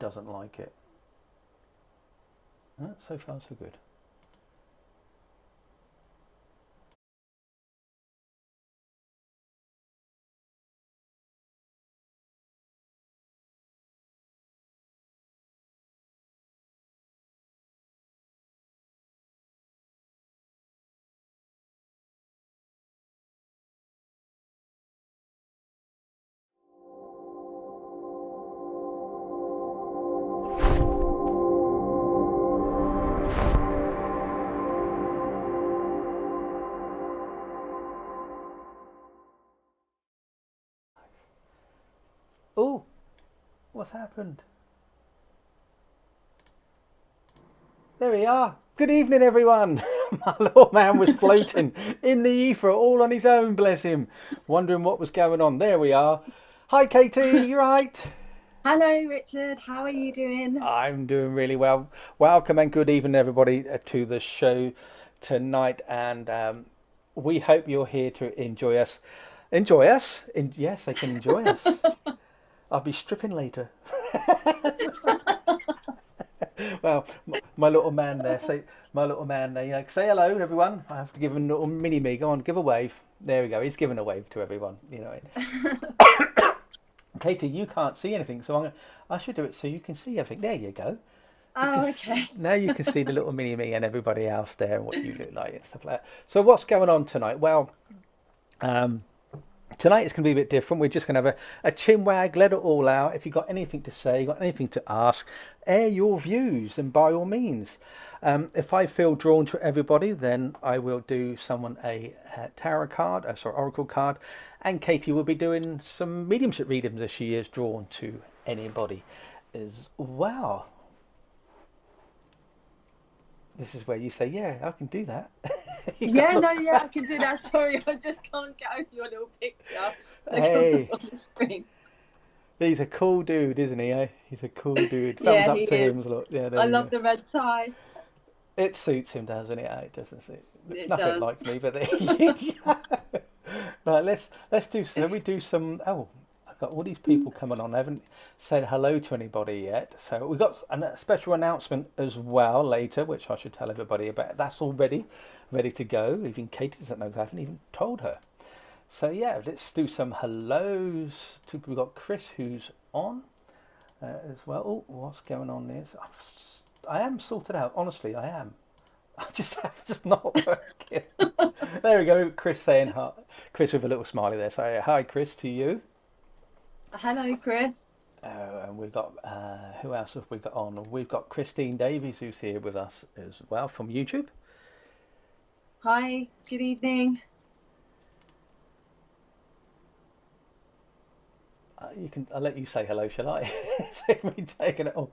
doesn't like it. So far, so good. Oh, what's happened? There we are. Good evening, everyone. My little man was floating in the ether all on his own, bless him, wondering what was going on. There we are. Hi, Katy, you right? Hello, Richard. How are you doing? I'm doing really well. Welcome and good evening, everybody, to the show tonight. And we hope you're here to enjoy us. Enjoy us? Yes, they can enjoy us. I'll be stripping later. Well, my little man there. My little man there. Say hello, everyone. I have to give him a little mini me. Go on, give a wave. There we go. He's giving a wave to everyone. Katy, you can't see anything, so I should do it so you can see everything. There you go. Oh, okay. Now you can see the little mini me and everybody else there and what you look like and stuff like that. So what's going on tonight? Well, tonight it's going to be a bit different. We're just going to have a chin wag, let it all out. If you've got anything to say, got anything to ask, air your views, and by all means. If I feel drawn to everybody, then I will do someone a tarot card, oracle card, and Katy will be doing some mediumship readings as she is drawn to anybody as well. This is where you say, yeah, I can do that. Yeah, I can do that. Sorry, I just can't get over your little picture that Hey. comes up on the screen. He's a cool dude, isn't he? Eh? He's a cool dude. Thumbs up to him. Look. Yeah, I love the red tie. It suits him, doesn't it? It doesn't suit. It's It nothing does. like me, but there you go. Right, let's do. So we do some. Oh, I've got all these people coming on. I haven't said hello to anybody yet. So we've got a special announcement as well later, which I should tell everybody about. That's all ready to go. Even Katy doesn't know. I haven't even told her. So yeah, let's do some hellos. We've got Chris who's on as well. Oh, what's going on there? I am sorted out. Honestly, I am. I just have it's not working. There we go. Chris saying hi. Chris with a little smiley there. So hi, Chris, to you. Hello, Chris. And we've got who else have we got on? We've got Christine Davies who's here with us as well from YouTube. Hi, good evening. I'll let you say hello, shall I? Instead of me taking it all.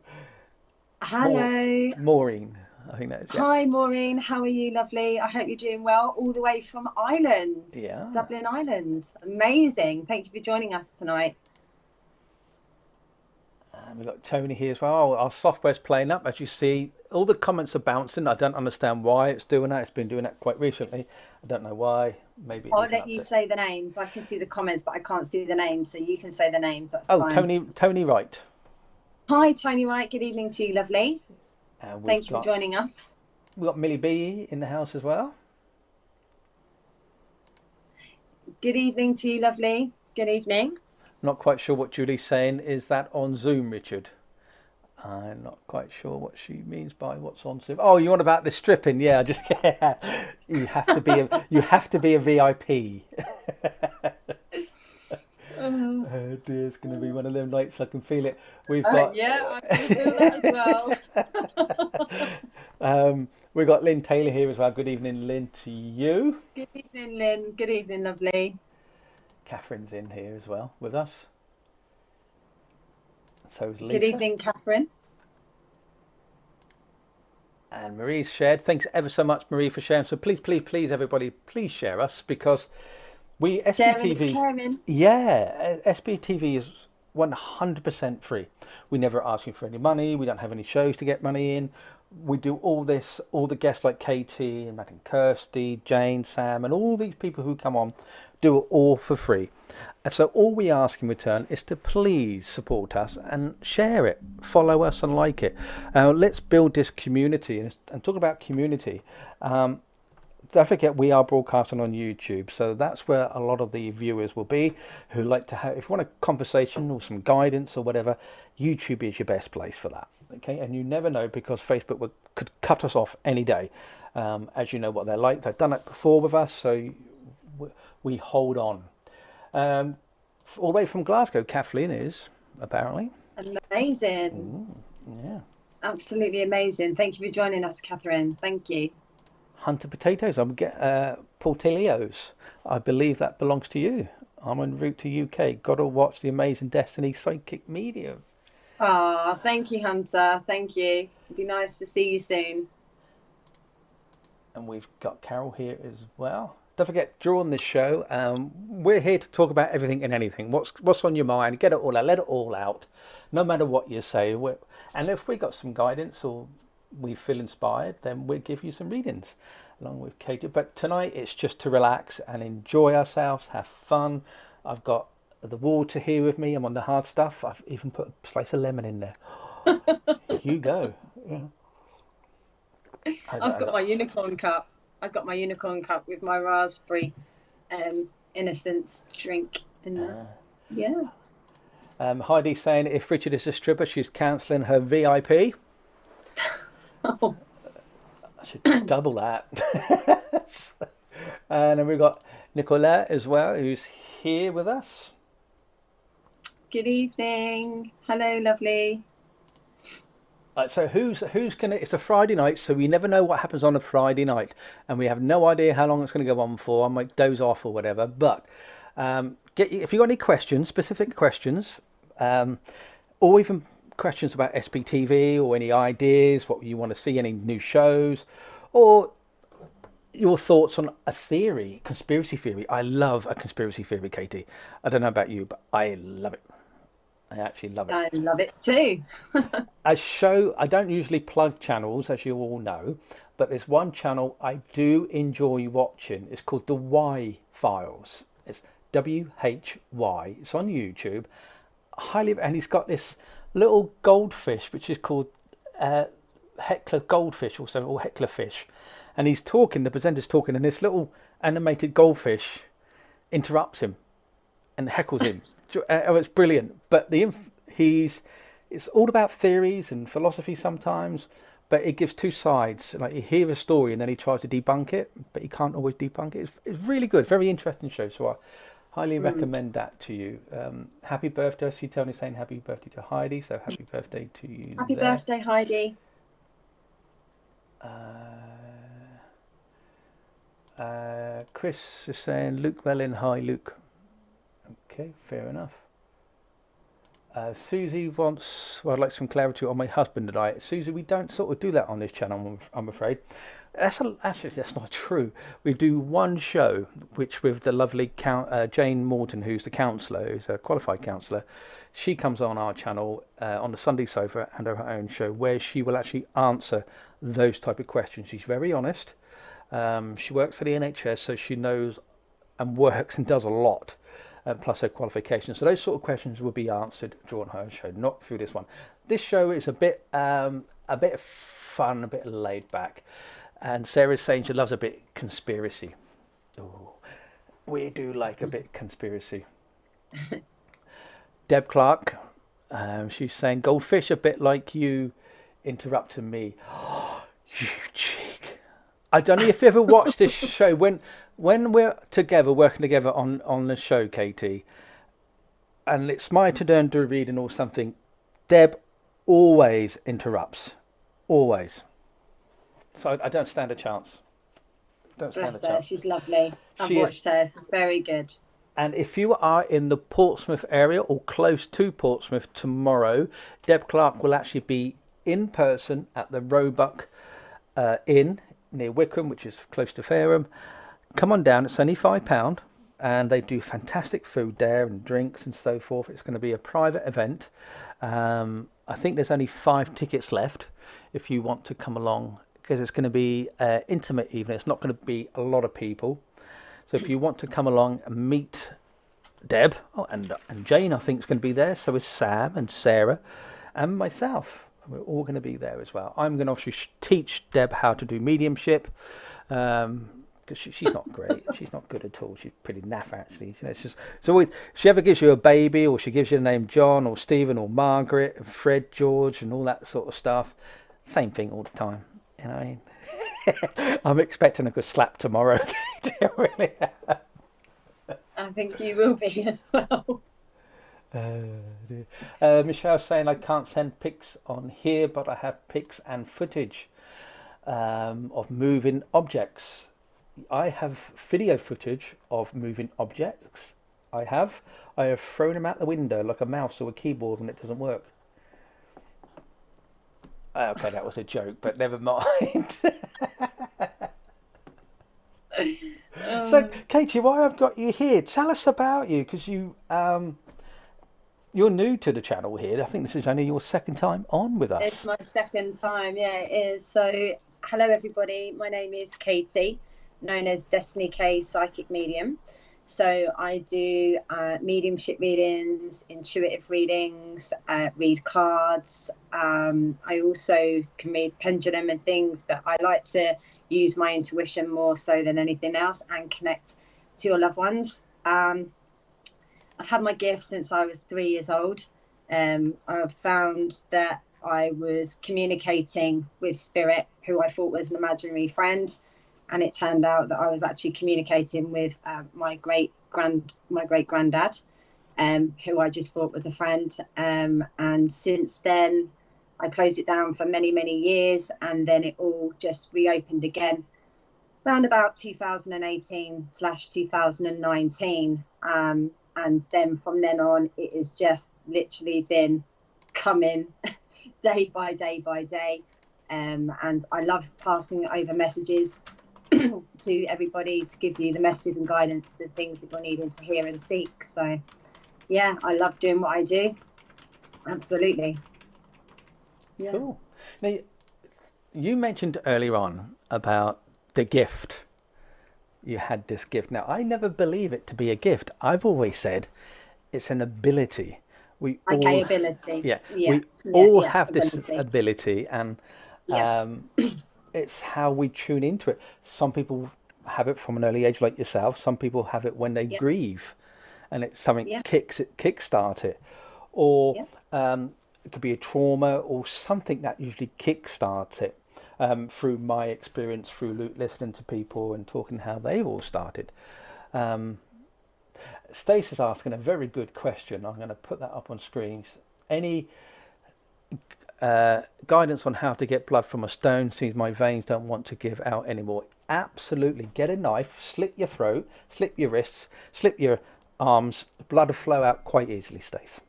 Hello. Maureen, I think that is. Yeah. Hi, Maureen. How are you, lovely? I hope you're doing well, all the way from Ireland. Yeah. Dublin, Ireland. Amazing. Thank you for joining us tonight. And we've got Tony here as well. Our software's playing up, as you see. All the comments are bouncing. I don't understand why it's doing that. It's been doing that quite recently. I don't know why. Maybe I'll let you say the names. I can see the comments, but I can't see the names, so you can say the names. That's fine. Tony Wright. Hi, Tony Wright. Good evening to you, lovely. Thank you for joining us. We've got Millie B in the house as well. Good evening to you, lovely. Good evening. Not quite sure what Julie's saying. Is that on Zoom, Richard? I'm not quite sure what she means by what's on Zoom. Oh, you want about the stripping? Yeah, just you have to be a VIP. Oh dear, it's going to be one of them nights. I can feel it. We've got yeah, I can feel that as well. We've got Lynn Taylor here as well. Good evening, Lynn, to you. Good evening, Lynn. Good evening, lovely. Catherine's in here as well with us. So is Lisa. Good evening, Catherine. And Marie's shared. Thanks ever so much, Marie, for sharing. So please, everybody, please share us, because SBTV. Yeah, SBTV is 100% free. We never ask you for any money. We don't have any shows to get money in. We do all this, all the guests like Katy and Matt and Kirsty, Jane, Sam, and all these people who come on do it all for free. And so all we ask in return is to please support us and share it, follow us and like it. Let's build this community. And talk about community. Don't forget we are broadcasting on YouTube, so that's where a lot of the viewers will be who like to have, if you want a conversation or some guidance or whatever, YouTube is your best place for that. Okay, and you never know, because Facebook could cut us off any day. As you know what they're like. They've done it before with us, so we hold on. All the way from Glasgow, Kathleen is, apparently. Amazing. Yeah. Absolutely amazing. Thank you for joining us, Catherine. Thank you. Hunter Potatoes. I'm Portillo's. I believe that belongs to you. I'm en route to UK. Gotta watch the amazing Destiny Psychic Medium. Ah, thank you, Hunter. Thank you. It'd be nice to see you soon. And we've got Carol here as well. Don't forget, during this show, we're here to talk about everything and anything. What's on your mind? Get it all out. Let it all out. No matter what you say. And if we got some guidance or we feel inspired, then we'll give you some readings along with Katy. But tonight it's just to relax and enjoy ourselves, have fun. I've got the water here with me. I'm on the hard stuff. I've even put a slice of lemon in there. You go. Yeah. I've got my unicorn cup. I've got my unicorn cup with my raspberry innocence drink in there. Yeah. Heidi saying if Richard is a stripper, she's cancelling her VIP. Oh. I should double that. And then we've got Nicolette as well, who's here with us. Good evening. Hello, lovely. So who's gonna? It's a Friday night, so we never know what happens on a Friday night, and we have no idea how long it's going to go on for. I might doze off or whatever. But if you got any questions, specific questions, or even questions about SPTV or any ideas, what you want to see, any new shows, or your thoughts on a theory, conspiracy theory. I love a conspiracy theory, Katy. I don't know about you, but I love it. I actually love it. I love it too. I don't usually plug channels, as you all know, but there's one channel I do enjoy watching. It's called The Why Files. It's WHY. It's on YouTube. And he's got this little goldfish, which is called heckler goldfish or heckler fish. And he's talking, the presenter's talking, and this little animated goldfish interrupts him and heckles him. Oh, it's brilliant. But it's all about theories and philosophy sometimes, but it gives two sides. Like you hear a story and then he tries to debunk it, but he can't always debunk it. It's really good, very interesting show. So I highly recommend that to you. Happy birthday. I see Tony saying happy birthday to Heidi. So happy birthday to you. Happy birthday, Heidi. Chris is saying Luke Mellin. Hi, Luke. Okay, fair enough. Susie wants, I'd like some clarity on my husband and I. Susie, we don't sort of do that on this channel, I'm afraid. Actually, that's not true. We do one show, which with the lovely Jane Morton, who's the counsellor, who's a qualified counsellor. She comes on our channel on the Sunday Sofa and her own show, where she will actually answer those type of questions. She's very honest. She works for the NHS, so she knows and works and does a lot. Plus her qualifications. So those sort of questions will be answered during her show, not through this one. This show is a bit of fun, a bit laid back. And Sarah's saying she loves a bit conspiracy. Oh, we do like a bit conspiracy. Deb Clark, she's saying goldfish a bit like you interrupting me. Oh, you cheek. I don't know if you ever watched this show when we're together, working together on the show, Katy, and it's my turn to do a reading or something, Deb always interrupts. Always. So I don't stand a chance. Bless her, she's lovely. I've watched her, she's very good. And if you are in the Portsmouth area or close to Portsmouth tomorrow, Deb Clark will actually be in person at the Roebuck Inn near Wickham, which is close to Fareham. Come on down, it's only £5 and they do fantastic food there and drinks and so forth. It's going to be a private event. I think there's only 5 tickets left if you want to come along, because it's going to be intimate evening. It's not going to be a lot of people. So if you want to come along and meet Deb, and Jane, I think, is going to be there. So is Sam and Sarah and myself. We're all going to be there as well. I'm going to obviously teach Deb how to do mediumship, because she's not great. She's not good at all. She's pretty naff, actually. It's always, if she ever gives you a baby, or she gives you the name John or Stephen or Margaret and Fred, George, and all that sort of stuff, same thing all the time. You know what I mean? I'm expecting a good slap tomorrow. Really. I think you will be as well. Michelle's saying I can't send pics on here, but I have pics and footage of moving objects. I have video footage of moving objects. I have thrown them out the window like a mouse or a keyboard when it doesn't work. Okay, that was a joke, but never mind. So, Katy, why I've got you here? Tell us about you, because you're new to the channel here. I think this is only your second time on with us. It's my second time, yeah, it is. So, hello everybody. My name is Katy, known as Destiny K Psychic Medium. So I do mediumship readings, intuitive readings, read cards. I also can read pendulum and things, but I like to use my intuition more so than anything else and connect to your loved ones. I've had my gift since I was 3 years old. I've found that I was communicating with spirit, who I thought was an imaginary friend. And it turned out that I was actually communicating with my great granddad, who I just thought was a friend. And since then, I closed it down for many, many years, and then it all just reopened again around about 2018/2019. And then from then on, it has just literally been coming day by day by day. And I love passing over messages to everybody to give you the messages and guidance, the things that you're needing to hear and seek. So yeah, I love doing what I do. Absolutely. Yeah. Cool. Now, you mentioned earlier on about the gift. You had this gift. Now, I never believe it to be a gift. I've always said it's an ability. Ability. Yeah. We all have this ability, and it's how we tune into it. Some people have it from an early age, like yourself. Some people have it when they grieve, and it's something kickstart it, or it could be a trauma or something that usually kickstarts it. Through my experience, through listening to people and talking how they've all started. Stacey's asking a very good question. I'm going to put that up on screens. Any guidance on how to get blood from a stone? Seems my veins don't want to give out anymore. Absolutely. Get a knife, slit your throat, slit your wrists, slit your arms. Blood will flow out quite easily, Stace.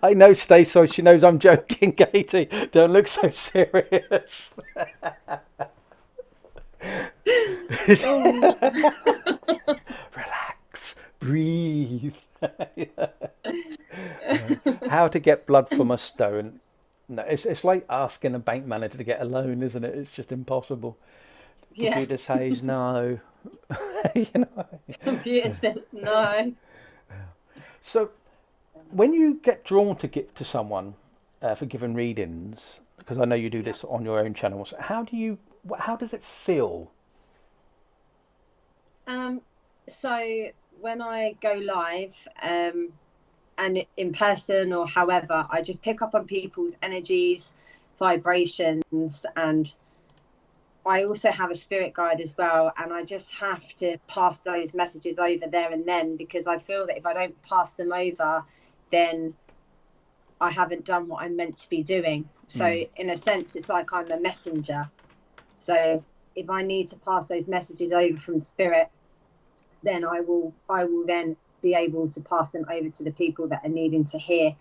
I know, Stace, so she knows I'm joking, Katy. Don't look so serious. Relax, breathe. How to get blood from a stone? No, it's like asking a bank manager to get a loan, isn't it? It's just impossible. Computer says no. Computer says no. So, when you get drawn to someone for giving readings, because I know you do this on your own channels, how does it feel? So when I go live and in person or however, I just pick up on people's energies, vibrations, and I also have a spirit guide as well, and I just have to pass those messages over there and then, because I feel that if I don't pass them over, then I haven't done what I'm meant to be doing. So in a sense, it's like I'm a messenger. So if I need to pass those messages over from spirit, then I will then be able to pass them over to the people that are needing to hear.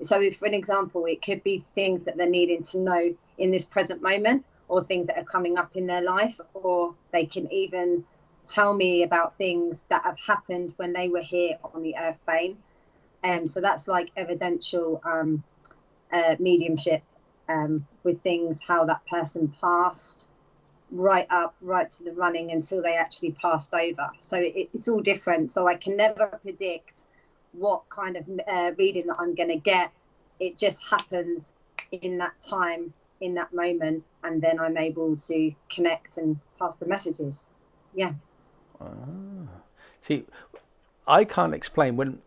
So if, for an example, it could be things that they're needing to know in this present moment, or things that are coming up in their life, or they can even tell me about things that have happened when they were here on the earth plane. So that's like evidential mediumship with things, how that person passed, right up, right to the running until they actually passed over. So it's all different. So I can never predict what kind of reading that I'm going to get. It just happens in that time, in that moment, and then I'm able to connect and pass the messages. Yeah. See, I can't explain when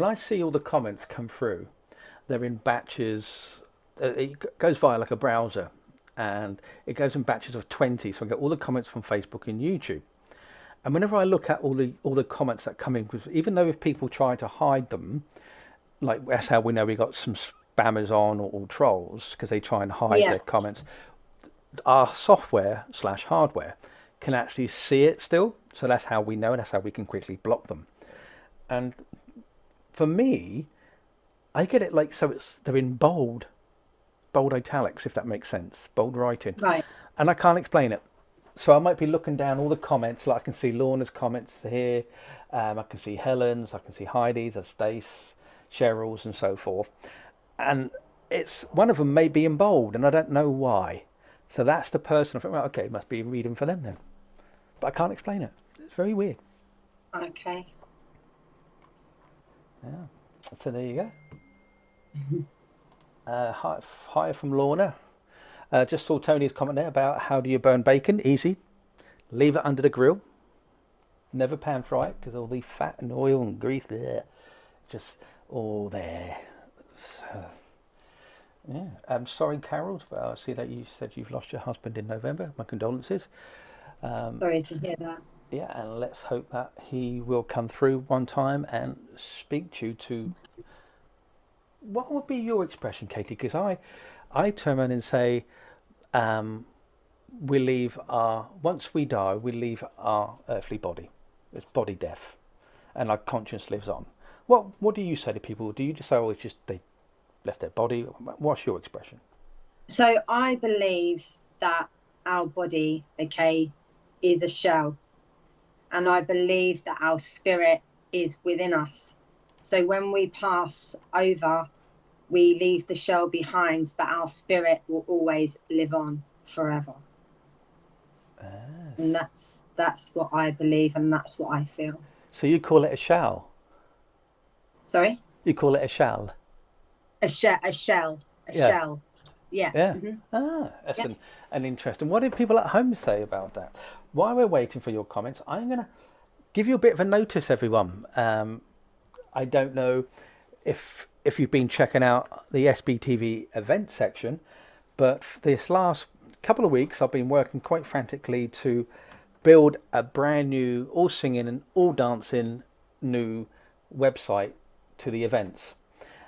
I see all the comments come through, they're in batches. It goes via like a browser, and it goes in batches of 20. So I get all the comments from Facebook and YouTube. And whenever I look at all the comments that come in, because even though if people try to hide them, like that's how we know we got some spammers on or trolls because they try and hide their comments. Our software / hardware can actually see it still, so that's how we know. That's how we can quickly block them. And for me, I get it like so they're in bold italics, if that makes sense, bold writing, Right. and I can't explain it. So I might be looking down all the comments, like I can see Lorna's comments here, I can see Helen's, I can see Heidi's, Stace, Cheryl's, and so forth. And it's one of them may be in bold, and I don't know why. So that's the person I think, well, okay, it must be a reading for them then. But I can't explain it. It's very weird. Okay. Yeah. So there you go. Hi from Lorna. Just saw Tony's comment there about how do you burn bacon? Easy. Leave it under the grill. Never pan fry it because all the fat and oil and grease there, just all there. So, yeah. I'm sorry, Carol. But I see that you said you've lost your husband in November. My condolences. Sorry to hear that. Yeah, and let's hope that he will come through one time and speak to you to. What would be your expression, Katy? Because I turn around and say, we leave once we die, we leave our earthly body. It's body death, and our conscience lives on. What do you say to people? Do you just say, oh, it's just they left their body? What's your expression? So I believe that our body, is a shell, and I believe that our spirit is within us. So when we pass over, we leave the shell behind, but our spirit will always live on forever. And that's what I believe, and that's what I feel. So you call it a shell? Sorry? You call it a shell? A shell. Yeah. Yeah. Mm-hmm. That's an interesting. What do people at home say about that? While we're waiting for your comments, I'm going to give you a bit of a notice, everyone. I don't know if you've been checking out the SBTV event section, but this last couple of weeks I've been working quite frantically to build a brand new, all singing and all dancing new website to the events.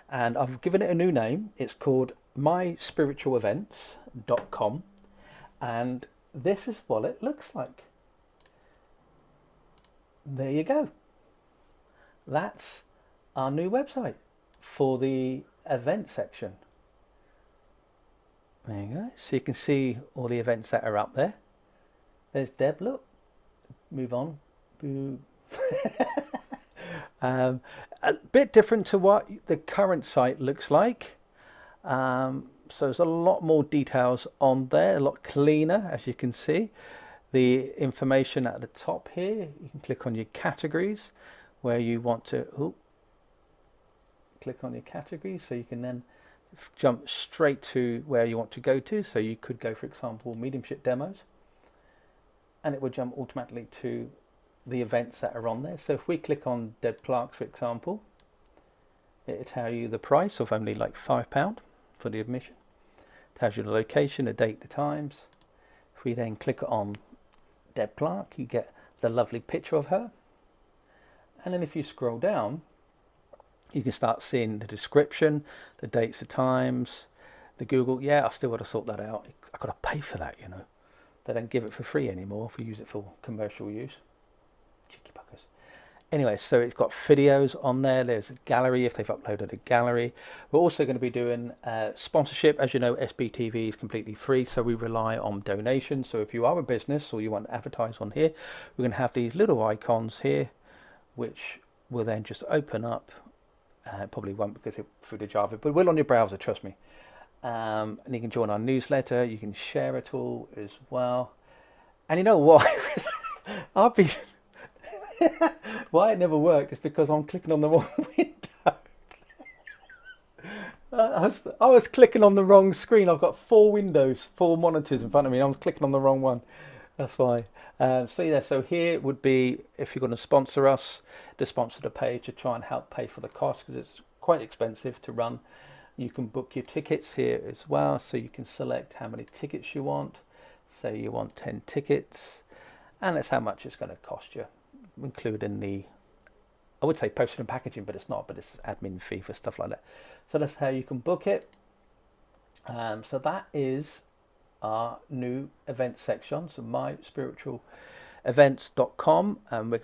And I've given it a new name. It's called myspiritualevents.com. And this is what it looks like. There you go. That's our new website for the event section. There you go. So you can see all the events that are up there. There's Deb, look. Move on. Boo. A bit different to what the current site looks like. So there's a lot more details on there, a lot cleaner, as you can see. The information at the top here, you can click on your categories where you want to click on your categories, so you can then jump straight to where you want to go to. So you could go, for example, mediumship demos, and it will jump automatically to the events that are on there. So if we click on Deb Clark's, for example, it'll tell you the price of only like £5 for the admission. It tells you the location, the date, the times. If we then click on Deb Clark, you get the lovely picture of her. And then if you scroll down, you can start seeing the description, the dates, the times, the Google. Yeah, I've still got to sort that out. I've got to pay for that, you know. They don't give it for free anymore if we use it for commercial use. Cheeky buggers. Anyway, so it's got videos on there. There's a gallery if they've uploaded a gallery. We're also going to be doing sponsorship. As you know, SBTV is completely free, so we rely on donations. So if you are a business or you want to advertise on here, we're going to have these little icons here, which will then just open up. Probably won't because it's through the Java, but we're on your browser, trust me. And you can join our newsletter. You can share it all as well. And you know what? I've been why it never worked is because I'm clicking on the wrong window. I was clicking on the wrong screen. I've got four windows, four monitors in front of me. I was clicking on the wrong one. That's why. So here would be, if you're going to sponsor us, to sponsor the page to try and help pay for the cost, because it's quite expensive to run. You can book your tickets here as well, so you can select how many tickets you want. Say you want 10 tickets, and that's how much it's going to cost you, including the, I would say postage and packaging, but it's not, but it's admin fee for stuff like that. So that's how you can book it. So that is our new event section, so myspiritualevents.com, and we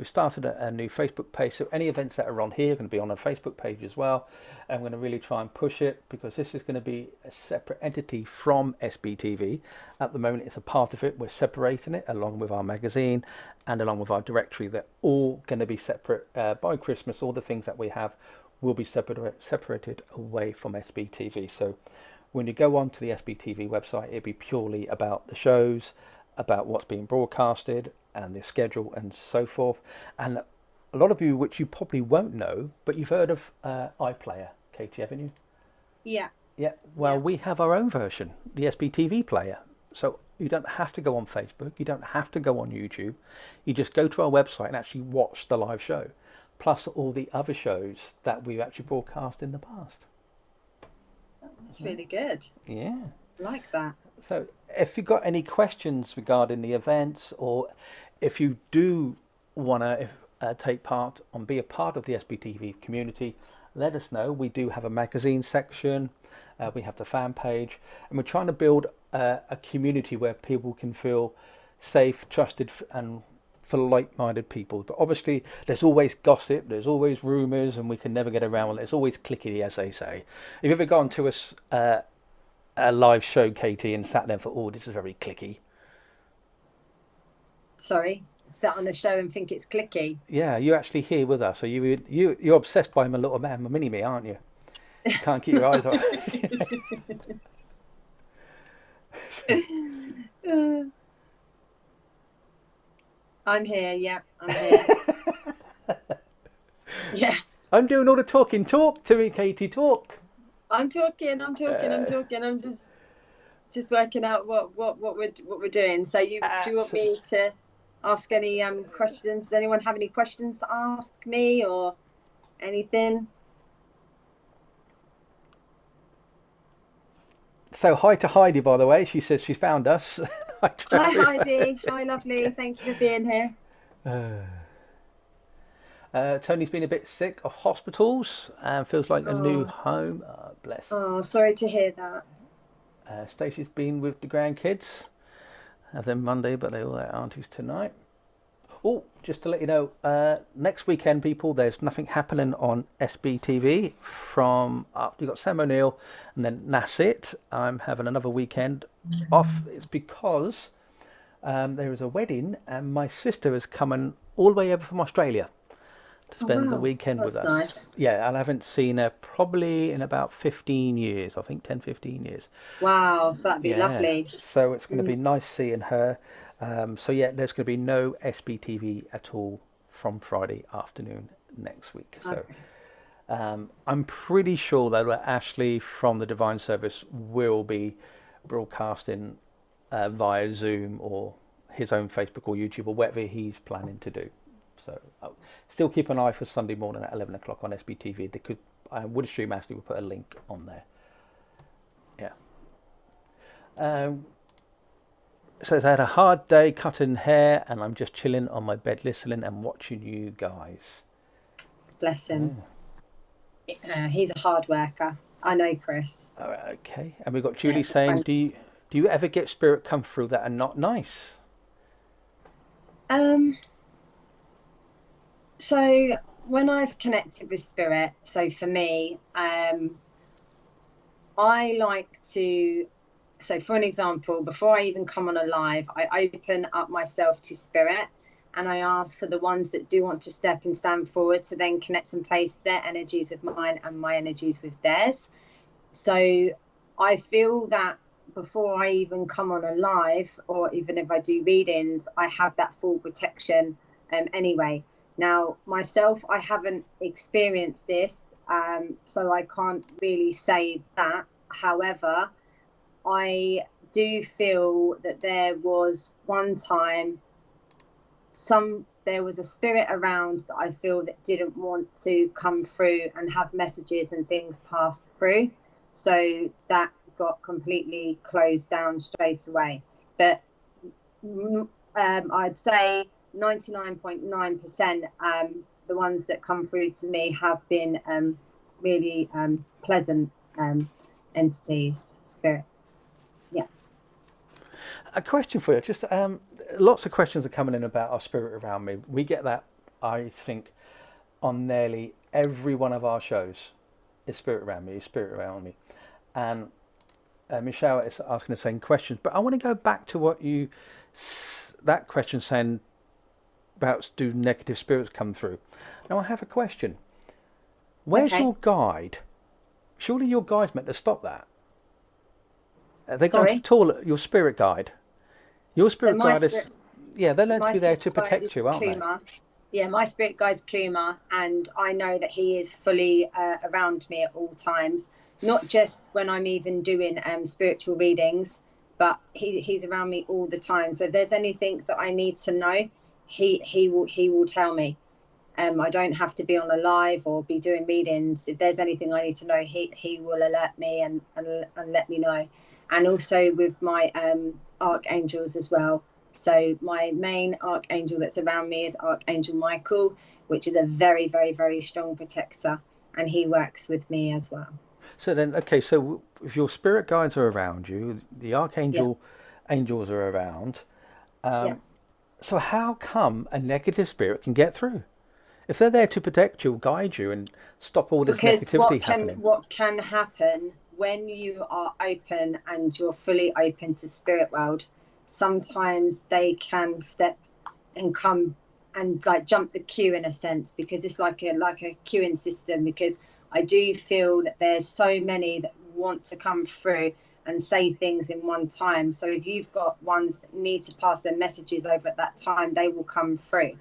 started a new Facebook page, so any events that are on here are going to be on a Facebook page as well. And I'm going to really try and push it, because this is going to be a separate entity from SBTV. At the moment it's a part of it. We're separating it along with our magazine and along with our directory. They're all going to be separate. By Christmas, all the things that we have will be separated away from SBTV. So when you go on to the SBTV website, it'll be purely about the shows, about what's being broadcasted and the schedule and so forth. And a lot of you, which you probably won't know, but you've heard of iPlayer, Katy, haven't you? Yeah. Yeah. Well, we have our own version, the SBTV player. So you don't have to go on Facebook. You don't have to go on YouTube. You just go to our website and actually watch the live show, plus all the other shows that we've actually broadcast in the past. That's really good. Yeah. I like that. So if you've got any questions regarding the events, or if you do want to take part and be a part of the SBTV community, let us know. We do have a magazine section, we have the fan page, and we're trying to build a community where people can feel safe, trusted, and for like-minded people. But obviously there's always gossip, there's always rumours, and we can never get around it. It's always clickety, as they say. If you've ever gone to a live show, Katy, and sat there for, oh, this is very clicky. Sorry, sat on a show and think it's clicky. Yeah, you're actually here with us. So you're obsessed by my little man, my mini-me, aren't you? You can't keep your eyes on. I'm here, yeah, I'm here. Yeah. I'm doing all the talking. Talk to me, Katy, talk. I'm talking. I'm just working out what we're doing. So do you want me to ask any questions? Does anyone have any questions to ask me or anything? So hi to Heidi, by the way. She says she's found us. Hi Heidi. Hi lovely. Thank you for being here. Tony's been a bit sick of hospitals and feels like a new home. Bless. Oh, sorry to hear that. Stacey's been with the grandkids. Have them Monday, but they're all at auntie's tonight. Oh, just to let you know, next weekend, people, there's nothing happening on SBTV from you've got Sam O'Neill, and then that's it. I'm having another weekend off. It's because there is a wedding, and my sister is coming all the way over from Australia to spend the weekend with us. Nice. Yeah, and I haven't seen her probably in about 15 years, I think 10, 15 years. Wow, so that'd be lovely. So it's going to be nice seeing her. So yeah, there's going to be no SBTV at all from Friday afternoon next week. So I'm pretty sure that Ashley from the Divine Service will be broadcasting via Zoom or his own Facebook or YouTube or whatever he's planning to do. So still keep an eye for Sunday morning at 11 o'clock on SBTV. I would assume Ashley will put a link on there. Yeah. Says I had a hard day cutting hair and I'm just chilling on my bed listening and watching you guys. Bless him. He's a hard worker. I know Chris. All right, okay. And we've got Julie saying, do you ever get spirit come through that are not nice? So when I've connected with spirit, so for me, I like to, so for an example, before I even come on a live, I open up myself to spirit and I ask for the ones that do want to step and stand forward to then connect and place their energies with mine and my energies with theirs. So I feel that before I even come on a live, or even if I do readings, I have that full protection anyway. Now, myself, I haven't experienced this, so I can't really say that. However, I do feel that there was one time there was a spirit around that I feel that didn't want to come through and have messages and things passed through. So that got completely closed down straight away. But I'd say 99.9% the ones that come through to me have been really pleasant entities, spirits. Yeah. A question for you. Just lots of questions are coming in about our spirit around me. We get that, I think, on nearly every one of our shows. Is spirit around me? Is spirit around me? And Michelle is asking the same questions. But I want to go back to what that question saying about do negative spirits come through. Now I have a question. Where's your guide? Surely your guide's meant to stop that. They're going to toilet, your spirit guide. Your spirit guide is, they're meant to be there to protect you, aren't they? Yeah, my spirit guide's Kuma, and I know that he is fully around me at all times. Not just when I'm even doing spiritual readings, but he's around me all the time. So if there's anything that I need to know, he will tell me. I don't have to be on a live or be doing readings. If there's anything I need to know, he will alert me and let me know. And also with my archangels as well. So my main archangel that's around me is Archangel Michael, which is a very, very, very strong protector, and he works with me as well. So then, okay, so if your spirit guides are around you, the angels are around, so how come a negative spirit can get through? If they're there to protect you, guide you, and stop all this negativity happening. What can happen when you are open and you're fully open to spirit world, sometimes they can step and come and like jump the queue in a sense, because it's like a queuing system, because I do feel that there's so many that want to come through and say things in one time. So if you've got ones that need to pass their messages over at that time, they will come through.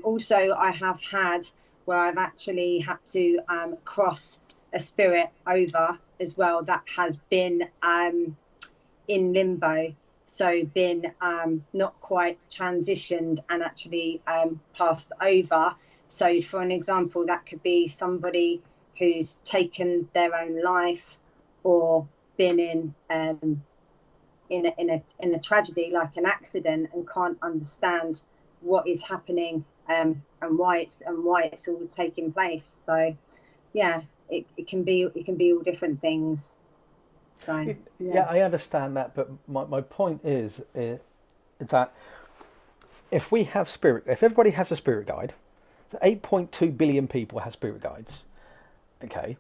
Also, I have had where I've actually had to cross a spirit over as well that has been in limbo. So been not quite transitioned and actually passed over. So for an example, that could be somebody who's taken their own life, or been in a tragedy like an accident and can't understand what is happening and why it's all taking place. So yeah, it can be all different things. So yeah, I understand that, but my point is that if everybody has a spirit guide, so 8.2 billion people have spirit guides. Okay,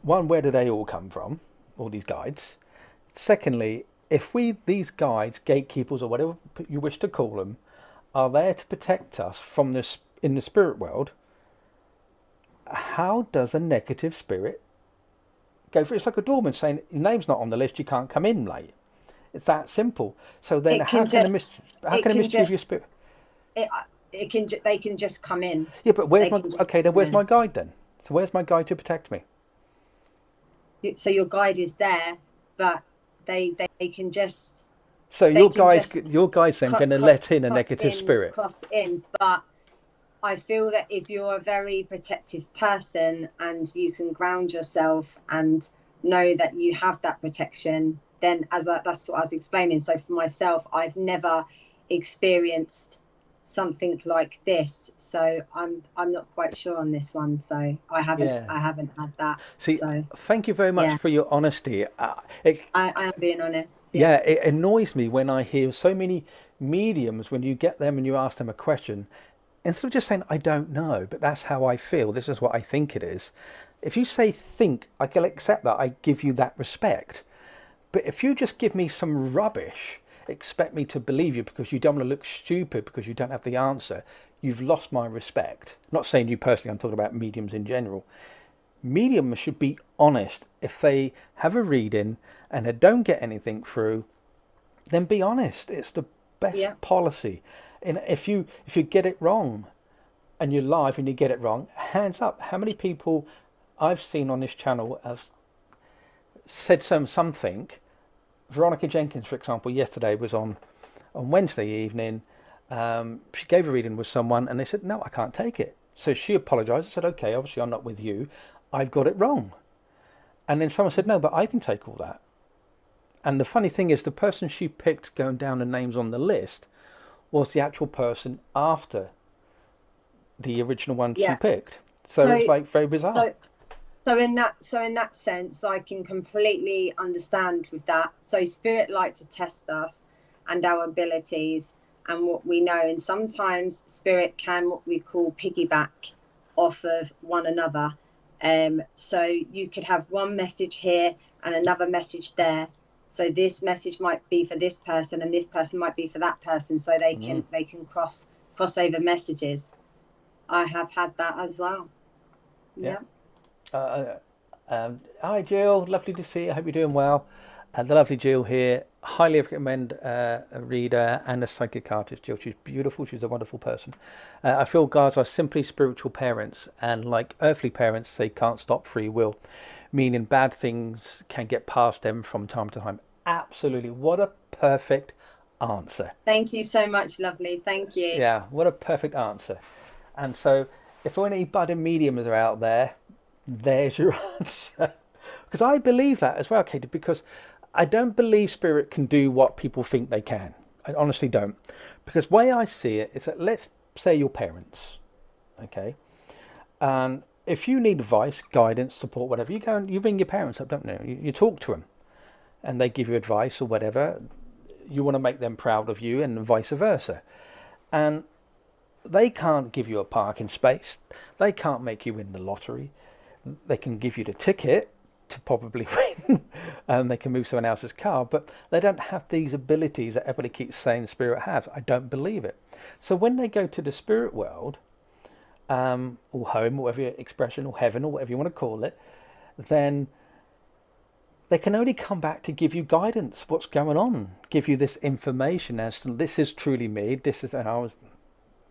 one, where do they all come from? All these guides. Secondly, if these guides, gatekeepers, or whatever you wish to call them, are there to protect us from this in the spirit world, how does a negative spirit go through? It's like a doorman saying your name's not on the list, you can't come in late. It's that simple. So then how can a mischievous spirit? They can just come in. Yeah, but where's my guide then? So where's my guide to protect me? So your guide is there, but they can just. So your guide's then going to let in a negative spirit. Cross in, but I feel that if you're a very protective person and you can ground yourself and know that you have that protection, then that's what I was explaining. So for myself, I've never experienced something like this, so I'm not quite sure on this one. So I haven't had that. See, so thank you very much for your honesty. I am being honest. Yeah, it annoys me when I hear so many mediums, when you get them and you ask them a question, instead of just saying I don't know, but that's how I feel, this is what I think it is. If you say think, I can accept that, I give you that respect. But if you just give me some rubbish, expect me to believe you because you don't want to look stupid because you don't have the answer, you've lost my respect. I'm not saying you personally, I'm talking about mediums in general. Mediums should be honest. If they have a reading and they don't get anything through, then be honest. It's the best policy. And if you get it wrong and you're live and you get it wrong, hands up. How many people I've seen on this channel have said something. Veronica Jenkins, for example, yesterday was on Wednesday evening. She gave a reading with someone and they said, no, I can't take it. So she apologized and said, okay, obviously I'm not with you. I've got it wrong. And then someone said, no, but I can take all that. And the funny thing is, the person she picked going down the names on the list was the actual person after the original one she picked. So it's like very bizarre. So in that sense, I can completely understand with that. So spirit like to test us and our abilities and what we know. And sometimes spirit can what we call piggyback off of one another. So you could have one message here and another message there. So this message might be for this person and this person might be for that person. So they can cross over messages. I have had that as well. Yeah. Hi Jill, lovely to see you. I hope you're doing well. The lovely Jill here. Highly recommend a reader and a psychic artist, Jill. She's beautiful. She's a wonderful person. I feel guards are simply spiritual parents, and like earthly parents, they can't stop free will, meaning bad things can get past them from time to time. Absolutely. What a perfect answer. Thank you so much, lovely. Thank you. Yeah, what a perfect answer. And so if any budding mediums are out there, there's your answer. Because I believe that as well, Katy, because I don't believe spirit can do what people think they can. I honestly don't. Because the way I see it is that, let's say your parents, okay? And if you need advice, guidance, support, whatever, you go and you bring your parents up, don't you? You talk to them and they give you advice or whatever. You want to make them proud of you and vice versa. And they can't give you a parking space. They can't make you win the lottery. They can give you the ticket to probably win, and they can move someone else's car, but they don't have these abilities that everybody keeps saying spirit has. I don't believe it. So when they go to the spirit world, or home, or whatever your expression, or heaven, or whatever you want to call it, then they can only come back to give you guidance, what's going on, give you this information as to, this is truly me, this is,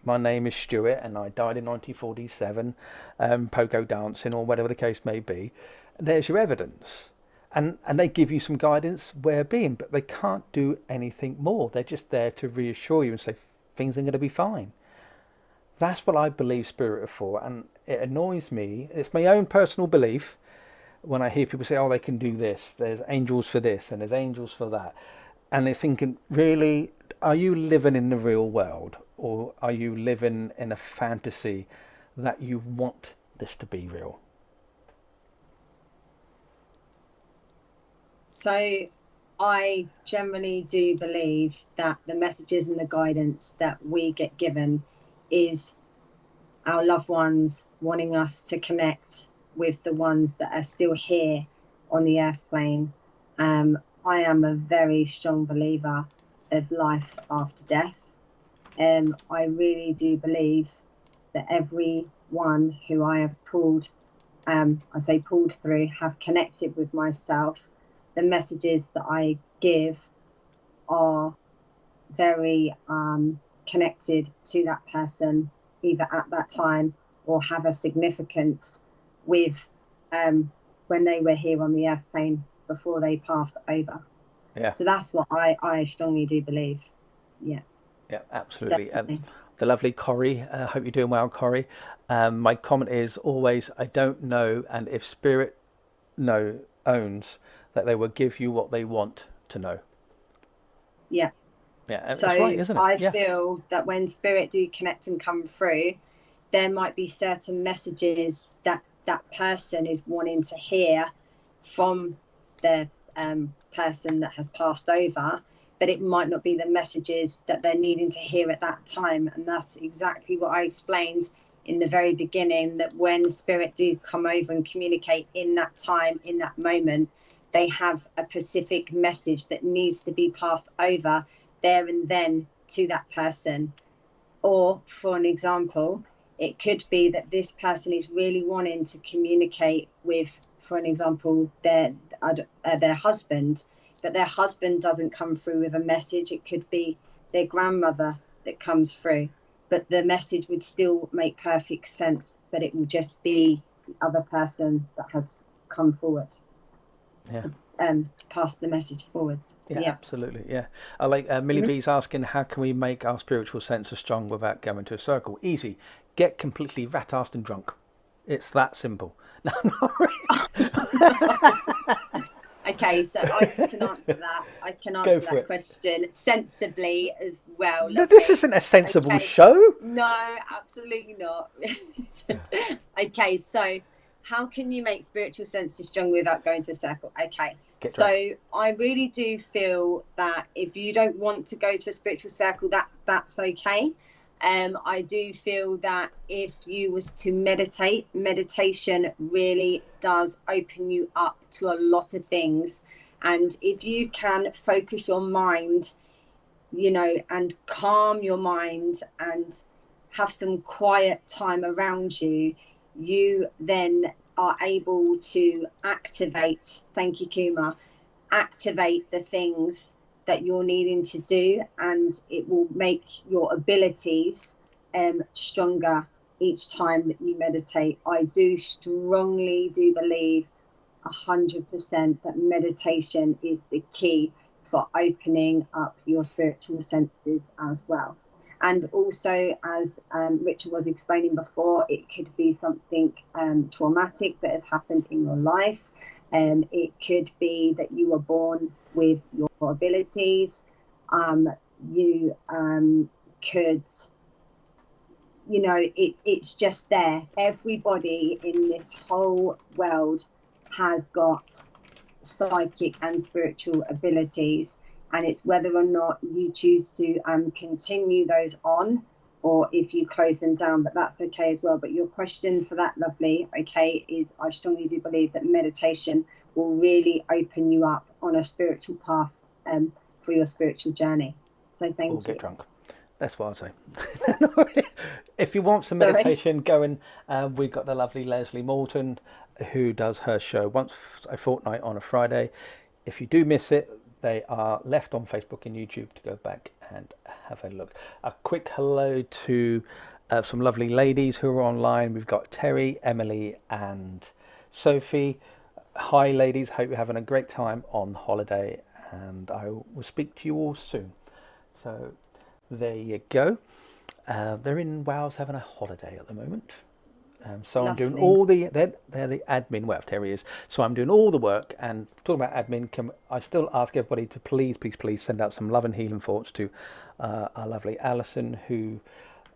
my name is Stuart and I died in 1947, pogo dancing or whatever the case may be. There's your evidence. And they give you some guidance where being, but they can't do anything more. They're just there to reassure you and say things are going to be fine. That's what I believe spirit are for. And it annoys me. It's my own personal belief when I hear people say, oh, they can do this. There's angels for this and there's angels for that. And they're thinking, really, are you living in the real world? Or are you living in a fantasy that you want this to be real? So I generally do believe that the messages and the guidance that we get given is our loved ones wanting us to connect with the ones that are still here on the earth plane. I am a very strong believer of life after death. I really do believe that everyone who I have pulled through, have connected with myself. The messages that I give are very connected to that person, either at that time or have a significance with when they were here on the earth plane before they passed over. Yeah. So that's what I strongly do believe. Yeah. Yeah, absolutely. The lovely Corrie, I hope you're doing well, Corrie. My comment is always, I don't know, and if spirit owns, that they will give you what they want to know. Yeah. Yeah, so that's right, isn't it? I feel that when spirit do connect and come through, there might be certain messages that that person is wanting to hear from the person that has passed over, but it might not be the messages that they're needing to hear at that time. And that's exactly what I explained in the very beginning, that when spirit do come over and communicate in that time, in that moment, they have a specific message that needs to be passed over there and then to that person. Or for an example, It could be that this person is really wanting to communicate with, for an example, their husband, but their husband doesn't come through with a message. It could be their grandmother that comes through, but the message would still make perfect sense, but it will just be the other person that has come forward to pass the message forwards. Yeah, absolutely. Yeah, I like Millie B's asking, how can we make our spiritual senses strong without going to a circle? Easy. Get completely rat-assed and drunk. It's that simple. No, not really. Okay, so I can answer that. I can answer that question sensibly as well. No, this isn't a sensible show. No, absolutely not. Okay, so how can you make spiritual senses strong without going to a circle? Okay, so I really do feel that if you don't want to go to a spiritual circle, that's okay. I do feel that if you was to meditate, meditation really does open you up to a lot of things. And if you can focus your mind, you know, and calm your mind and have some quiet time around you, you then are able to activate, thank you, Kuma, activate the things that you're needing to do, and it will make your abilities stronger each time that you meditate. I do strongly believe 100% that meditation is the key for opening up your spiritual senses as well. And also, as Richard was explaining before, it could be something traumatic that has happened in your life. It could be that you were born with your abilities. You could, you know, it's just there. Everybody in this whole world has got psychic and spiritual abilities, and it's whether or not you choose to continue those on, or if you close them down, but that's okay as well. But your question for that, lovely, okay, is I strongly do believe that meditation will really open you up on a spiritual path for your spiritual journey. So thank you. Get drunk. That's what I say. If you want some meditation going, we've got the lovely Leslie Morton, who does her show once a fortnight on a Friday. If you do miss it, they are left on Facebook and YouTube to go back and have a look. A quick hello to some lovely ladies who are online. We've got Terry, Emily and Sophie. Hi ladies, hope you're having a great time on holiday, and I will speak to you all soon. So there you go. They're in Wales having a holiday at the moment. So lovely. I'm doing all they're the admin, well, Terry is. So I'm doing all the work, and talking about admin, I still ask everybody to please send out some love and healing thoughts to our lovely Alison, who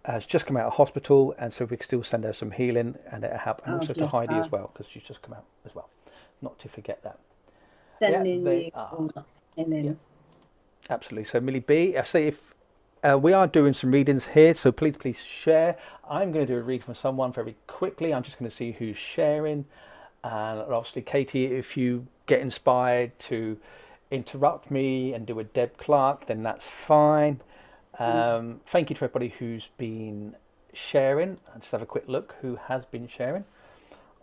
has just come out of hospital, and so we can still send her some healing, and it'll help. And also to Heidi as well, because she's just come out as well. Not to forget that. Yeah, absolutely. So Millie B, I say if we are doing some readings here, so please share. I'm going to do a read from someone very quickly. I'm just going to see who's sharing, and obviously Katie, if you get inspired to interrupt me and do a Deb Clark, then that's fine. Thank you to everybody who's been sharing. I'll just have a quick look who has been sharing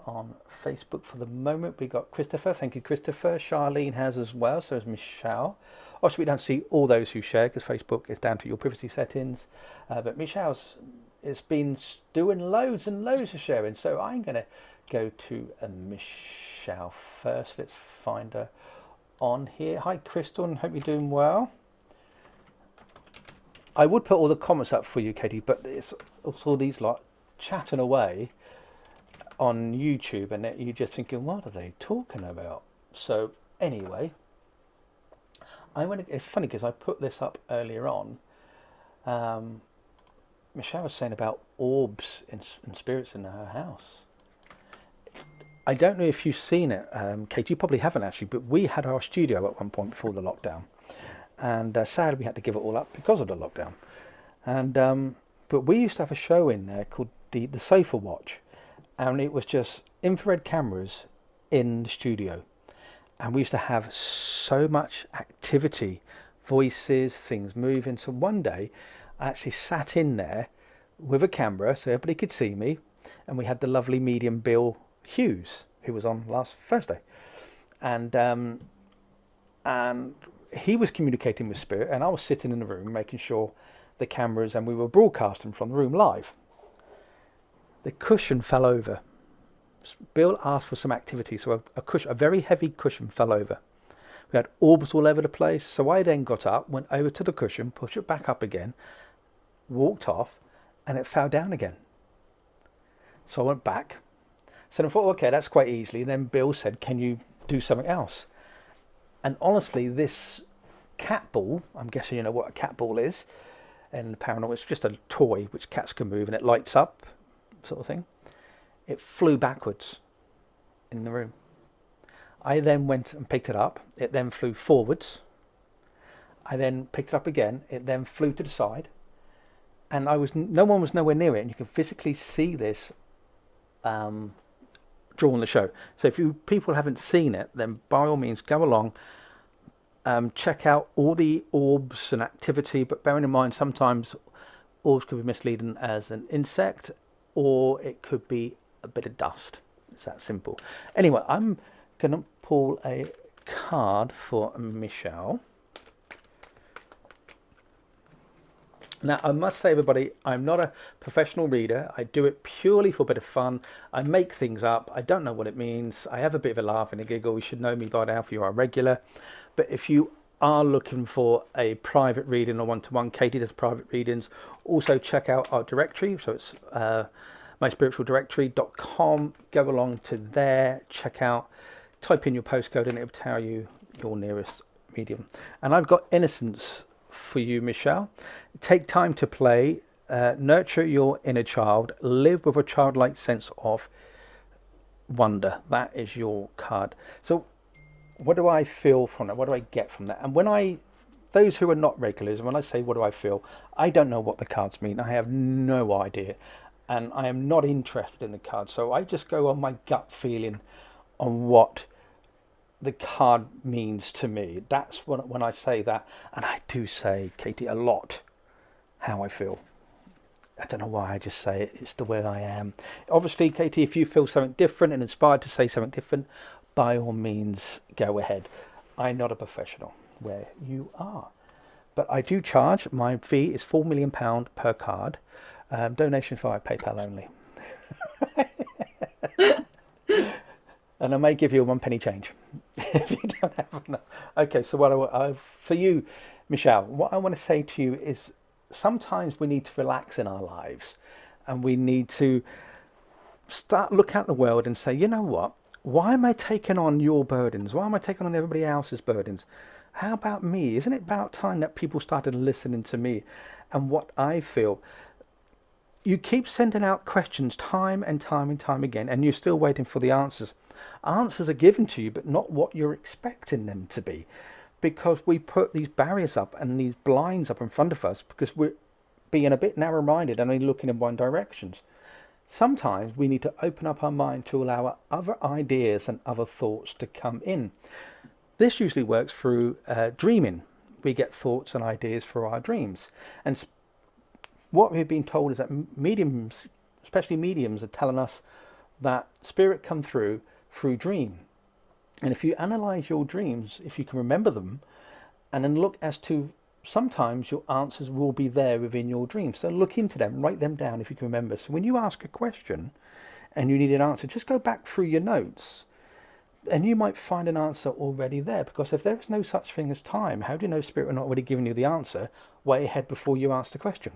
on Facebook for the moment. We got Christopher. Thank you, Christopher. Charlene has as well. So is Michelle. Obviously, we don't see all those who share because Facebook is down to your privacy settings. But Michelle's has been doing loads and loads of sharing. So I'm going to go to Michelle first. Let's find her on here. Hi, Crystal, and hope you're doing well. I would put all the comments up for you, Katie, but it's also these lot chatting away on YouTube, and you're just thinking, what are they talking about? So anyway, it's funny because I put this up earlier on. Michelle was saying about orbs and spirits in her house. I don't know if you've seen it, Kate. You probably haven't actually, but we had our studio at one point before the lockdown, and sadly we had to give it all up because of the lockdown. And but we used to have a show in there called the Sofa Watch, and it was just infrared cameras in the studio, and we used to have so much activity, voices, things moving. So one day I actually sat in there with a camera so everybody could see me, and we had the lovely medium Bill Hughes, who was on last Thursday, and he was communicating with spirit, and I was sitting in the room making sure the cameras, and we were broadcasting from the room live. The cushion fell over. Bill asked for some activity, so a very heavy cushion fell over. We had orbs all over the place, so I then got up, went over to the cushion, pushed it back up again, walked off, and it fell down again. So I went back. So I thought, okay, that's quite easily. And then Bill said, can you do something else? And honestly, this cat ball, I'm guessing you know what a cat ball is, and the paranormal, it's just a toy which cats can move and it lights up, sort of thing. It flew backwards in the room. I then went and picked it up. It then flew forwards. I then picked it up again. It then flew to the side. And no one was nowhere near it. And you can physically see this drawn the show. So if you people haven't seen it, then by all means go along. Check out all the orbs and activity. But bearing in mind, sometimes orbs could be misleading as an insect, or it could be a bit of dust. It's that simple. Anyway, I'm going to pull a card for Michelle. Now, I must say, everybody, I'm not a professional reader. I do it purely for a bit of fun. I make things up. I don't know what it means. I have a bit of a laugh and a giggle. You should know me by now if you are a regular. But if you are looking for a private reading or one-to-one, Katy does private readings. Also, check out our directory. So it's myspiritualdirectory.com. Go along to there. Check out. Type in your postcode and it will tell you your nearest medium. And I've got Innocence for you, Michelle. Take time to play, nurture your inner child, live with a childlike sense of wonder. That is your card. So what do I feel from that? What do I get from that? And those who are not regulars, when I say what do I feel, I don't know what the cards mean. I have no idea, and I am not interested in the cards. So I just go on my gut feeling on what the card means to me. That's when I say that, and I do say, Katy, a lot how I feel. I don't know why, I just say it. It's the way I am. Obviously, Katy, if you feel something different and inspired to say something different, by all means, go ahead. I'm not a professional where you are, but I do charge. My fee is £4 million per card. Donation via PayPal only. And I may give you a 1 penny change if you don't have enough. Okay, so for you, Michelle, what I want to say to you is sometimes we need to relax in our lives, and we need to look at the world and say, you know what? Why am I taking on your burdens? Why am I taking on everybody else's burdens? How about me? Isn't it about time that people started listening to me and what I feel? You keep sending out questions time and time and time again, and you're still waiting for the answers. Answers are given to you, but not what you're expecting them to be, because we put these barriers up and these blinds up in front of us because we're being a bit narrow-minded and only looking in one direction. Sometimes we need to open up our mind to allow other ideas and other thoughts to come in. This usually works through dreaming. We get thoughts and ideas for our dreams. And what we've been told is that mediums, especially mediums, are telling us that spirit come through dream. And if you analyze your dreams, if you can remember them, and then look as to sometimes your answers will be there within your dreams. So look into them, write them down if you can remember. So when you ask a question and you need an answer, just go back through your notes and you might find an answer already there. Because if there is no such thing as time, how do you know spirit are not already giving you the answer way ahead before you ask the question?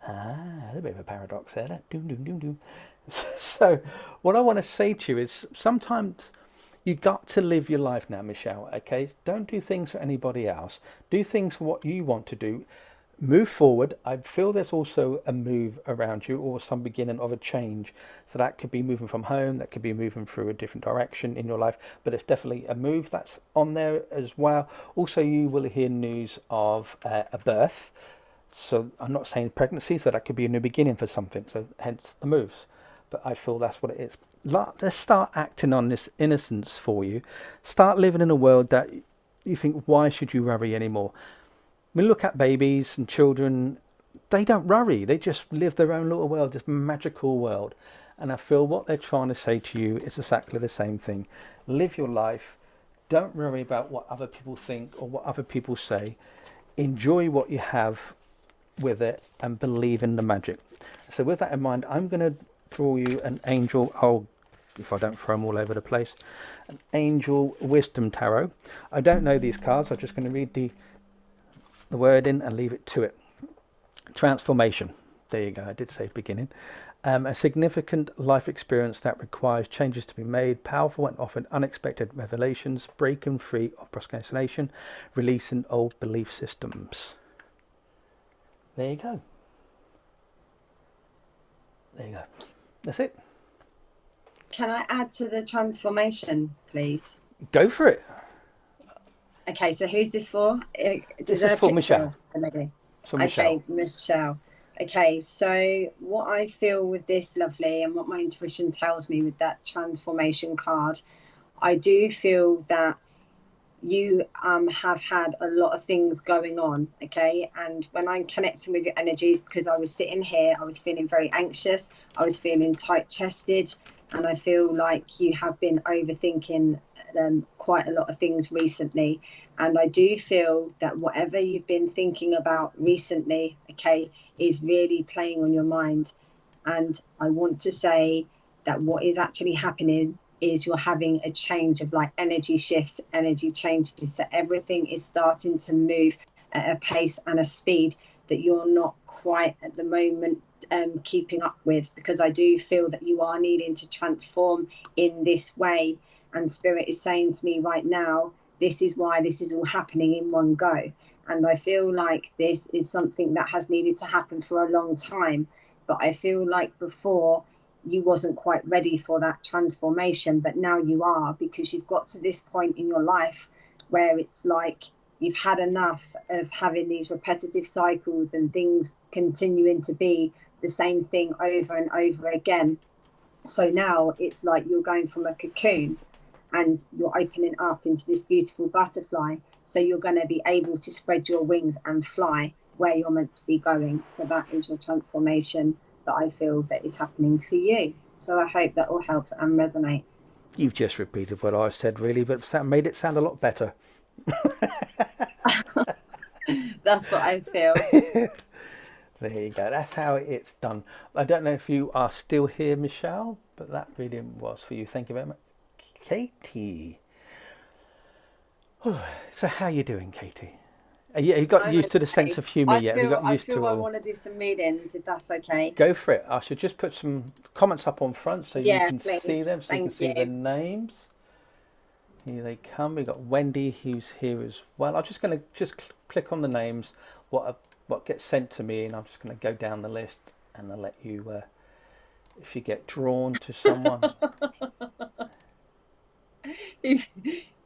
There's a bit of a paradox there. Doom, doom, doom, doom. So what I want to say to you is sometimes you got to live your life now, Michelle, okay? Don't do things for anybody else. Do things for what you want to do. Move forward. I feel there's also a move around you, or some beginning of a change. So that could be moving from home, that could be moving through a different direction in your life, but it's definitely a move that's on there as well. Also, you will hear news of a birth. So I'm not saying pregnancy, so that could be a new beginning for something, so hence the moves. But I feel that's what it is. Let's start acting on this innocence for you. Start living in a world that you think, why should you worry anymore? We look at babies and children they don't worry. They just live their own little world, this magical world. And I feel what they're trying to say to you is exactly the same thing. Live your life. Don't worry about what other people think or what other people say. Enjoy what you have with it and believe in the magic. So with that in mind, I'm going to draw you an angel. If I don't throw them all over the place, an angel wisdom tarot. I don't know these cards. I'm just going to read the word in and leave it to it. Transformation. There you go. I did say beginning. A significant life experience that requires changes to be made, powerful and often unexpected revelations, breaking free of procrastination, releasing old belief systems. There you go. There you go. That's it. Can I add to the transformation, please? Go for it. Okay, so who's this for? This is for Michelle. Okay, Michelle. Okay, so what I feel with this, lovely, and what my intuition tells me with that transformation card, I do feel that you have had a lot of things going on, okay? And when I'm connecting with your energies, because I was sitting here, I was feeling very anxious, I was feeling tight-chested, and I feel like you have been overthinking quite a lot of things recently. And I do feel that whatever you've been thinking about recently, okay, is really playing on your mind. And I want to say that what is actually happening is you're having a change of like energy shifts, energy changes. So everything is starting to move at a pace and a speed that you're not quite at the moment keeping up with, because I do feel that you are needing to transform in this way. And Spirit is saying to me right now, this is why this is all happening in one go. And I feel like this is something that has needed to happen for a long time. But I feel like before you wasn't quite ready for that transformation, but now you are, because you've got to this point in your life where it's like you've had enough of having these repetitive cycles and things continuing to be the same thing over and over again. So now it's like you're going from a cocoon and you're opening up into this beautiful butterfly. So you're going to be able to spread your wings and fly where you're meant to be going. So that is your transformation that I feel that is happening for you. So I hope that all helps and resonates. You've just repeated what I said, really, but that made it sound a lot better. That's what I feel. There you go. That's how it's done. I don't know if you are still here, Michelle, but that reading was for you. Thank you very much. Katy. So how are you doing, Katy? You got used to the sense of humour yet? I want to do some readings, if that's okay. Go for it. I should just put some comments up on front so you can please. see them, so you can see the names. Here they come. We've got Wendy, who's here as well. I'm just going to click on the names, what gets sent to me, and I'm just going to go down the list, and I'll let you, if you get drawn to someone.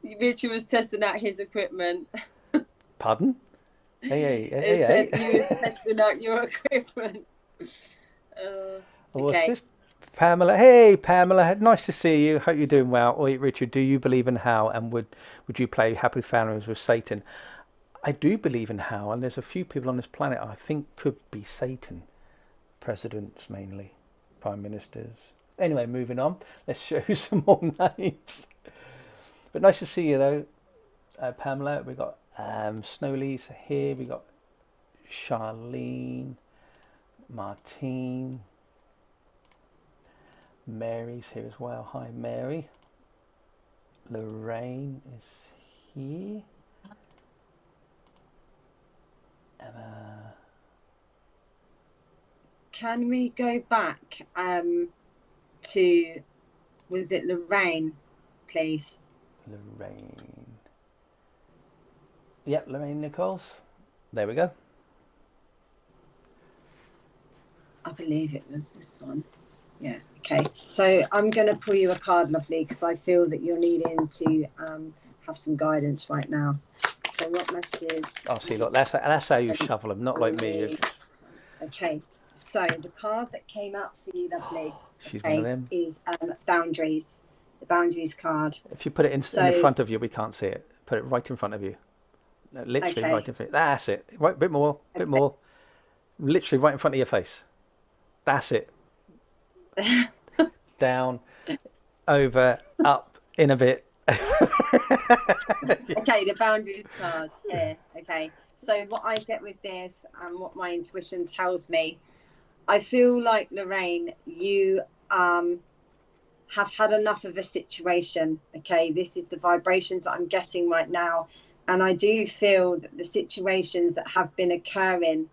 Richard was testing out his equipment. Pardon? Hey. Said he was testing out your equipment. What's this? Pamela. Hey, Pamela. Nice to see you. Hope you're doing well. Oi, Richard, do you believe in hell, and would you play Happy Families with Satan? I do believe in hell, and there's a few people on this planet I think could be Satan. Presidents mainly, prime ministers. Anyway, moving on. Let's show you some more names. But nice to see you though, Pamela. We got Snowlee's here. We got Charlene, Martine, Mary's here as well. Hi, Mary. Lorraine is here. Emma. Can we go back to, was it Lorraine, please? Lorraine. Yep, Lorraine Nichols. There we go. I believe it was this one. Yes. Okay. So I'm going to pull you a card, lovely, because I feel that you're needing to have some guidance right now. So what messages? Oh, see, look, that's how you shuffle them, not like me. Okay. So the card that came out for you, lovely, she's one of them. Is boundaries. The boundaries card. If you put it in the front of you, we can't see it. Put it right in front of you. No, literally right in front. That's it. Right, bit more. literally right in front of your face. That's it. Down, over, up, in a bit. Okay, the boundaries card here. Okay, so what I get with this and what my intuition tells me, I feel like, Lorraine, you have had enough of a situation. Okay, this is the vibrations that I'm getting right now, and I do feel that the situations that have been occurring,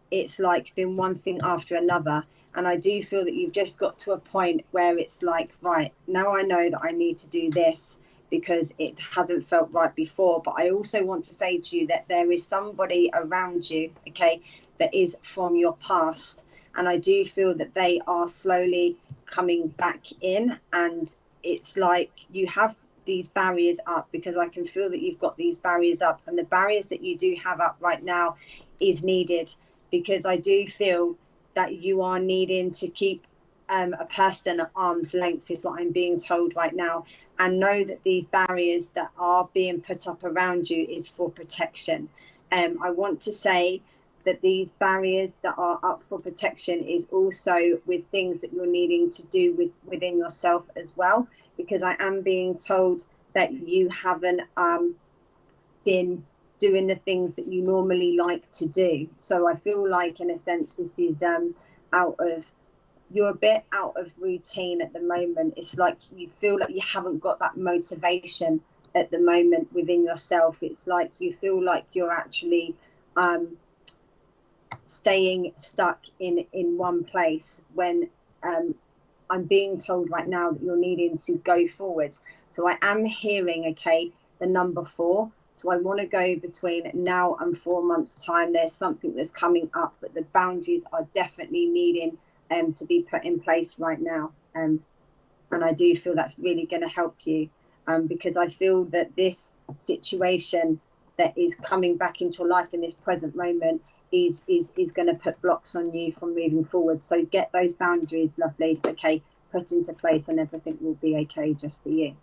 it's like been one thing after another, and I do feel that you've just got to a point where it's like, right, now I know that I need to do this because it hasn't felt right before. But I also want to say to you that there is somebody around you, okay, that is from your past, and I do feel that they are slowly coming back in, and it's like you have these barriers up, because I can feel that you've got these barriers up, and the barriers that you do have up right now is needed, because I do feel that you are needing to keep a person at arm's length, is what I'm being told right now, and know that these barriers that are being put up around you is for protection. I want to say that these barriers that are up for protection is also with things that you're needing to do within yourself as well, because I am being told that you haven't been doing the things that you normally like to do. So I feel like, in a sense, this is you're a bit out of routine at the moment. It's like you feel like you haven't got that motivation at the moment within yourself. It's like you feel like you're actually staying stuck in one place, when I'm being told right now that you're needing to go forwards. So I am hearing, okay, the number 4. So I want to go between now and 4 months' time. There's something that's coming up, but the boundaries are definitely needing to be put in place right now. And I do feel that's really going to help you, because I feel that this situation that is coming back into your life in this present moment is going to put blocks on you from moving forward. So get those boundaries, lovely, okay, put into place, and everything will be okay just for you.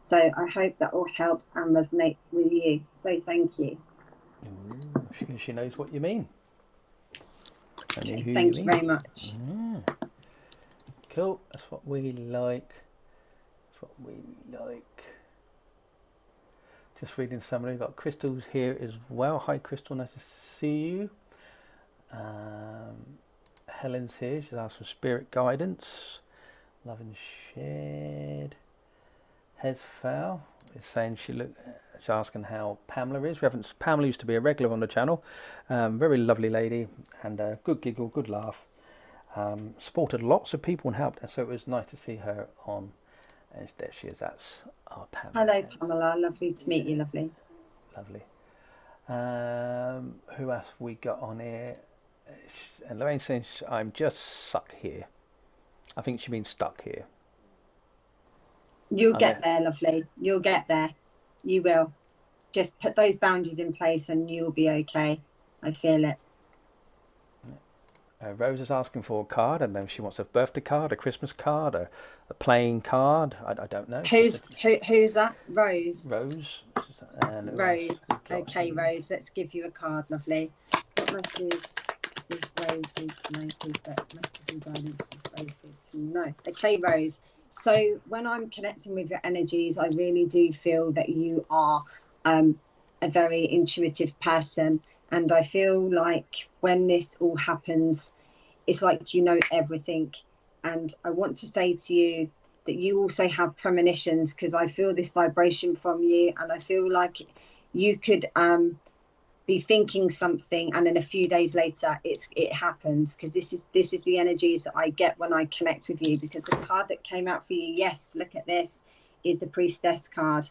So I hope that all helps and resonates with you. So thank you. Ooh, she knows what you mean. Okay, thank you very much. Cool, that's what we like. That's what we like. Just reading summary. We've got Crystal's here as well. Hi Crystal, nice to see you. Helen's here. She's asked for spirit guidance. Love and shared. Hez Fowl is saying she's asking how Pamela is. Pamela used to be a regular on the channel. Very lovely lady, and good giggle, good laugh. Supported lots of people and helped, and so it was nice to see her on. And there she is. That's our Pamela. Hello Pamela, lovely to meet you, lovely. Lovely. Who else we got on here? And Lorraine saying I'm just stuck here. I think she means stuck here. You'll get there, lovely. You'll get there. You will. Just put those boundaries in place and you'll be okay. I feel it. Rose is asking for a card, and then she wants a birthday card, a Christmas card, a playing card. I don't know. Who's that? Rose. Rose. And Rose. Okay, Rose. Let's give you a card, lovely. What messages does Rose need to know? Messages and guidance does Rose need to know? Okay, Rose. So when I'm connecting with your energies, I really do feel that you are a very intuitive person. And I feel like when this all happens, it's like you know everything. And I want to say to you that you also have premonitions, because I feel this vibration from you, and I feel like you could be thinking something, and then a few days later it happens, because this is the energies that I get when I connect with you. Because the card that came out for you, yes, look at this, is the Priestess card.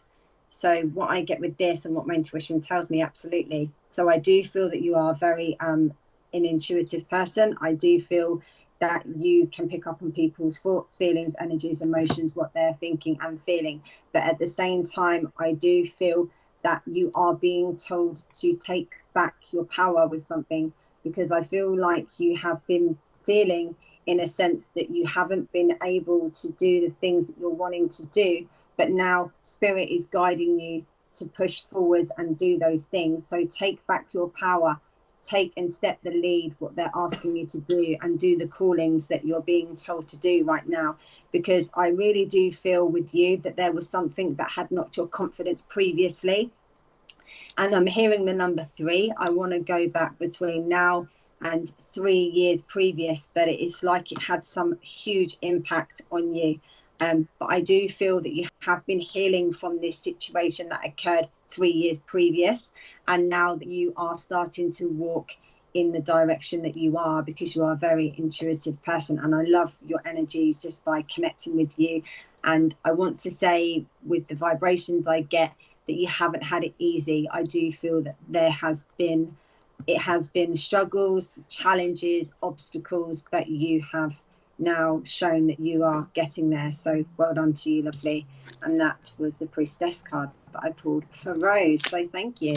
So what I get with this and what my intuition tells me, absolutely. So I do feel that you are very an intuitive person. I do feel that you can pick up on people's thoughts, feelings, energies, emotions, what they're thinking and feeling. But at the same time, I do feel that you are being told to take back your power with something, because I feel like you have been feeling, in a sense, that you haven't been able to do the things that you're wanting to do. But now Spirit is guiding you to push forwards and do those things. So take back your power. take and step the lead, what they're asking you to do, and do the callings that you're being told to do right now. Because I really do feel with you that there was something that had knocked your confidence previously. And I'm hearing the number 3. I want to go back between now and 3 years previous, but it is like it had some huge impact on you. But I do feel that you have been healing from this situation that occurred 3 years previous, and now that you are starting to walk in the direction that you are, because you are a very intuitive person, and I love your energies just by connecting with you. And I want to say, with the vibrations I get, that you haven't had it easy. I do feel that it has been struggles, challenges, obstacles, but you have now shown that you are getting there. So well done to you, lovely. And that was the priestess card that I pulled for Rose. So thank you.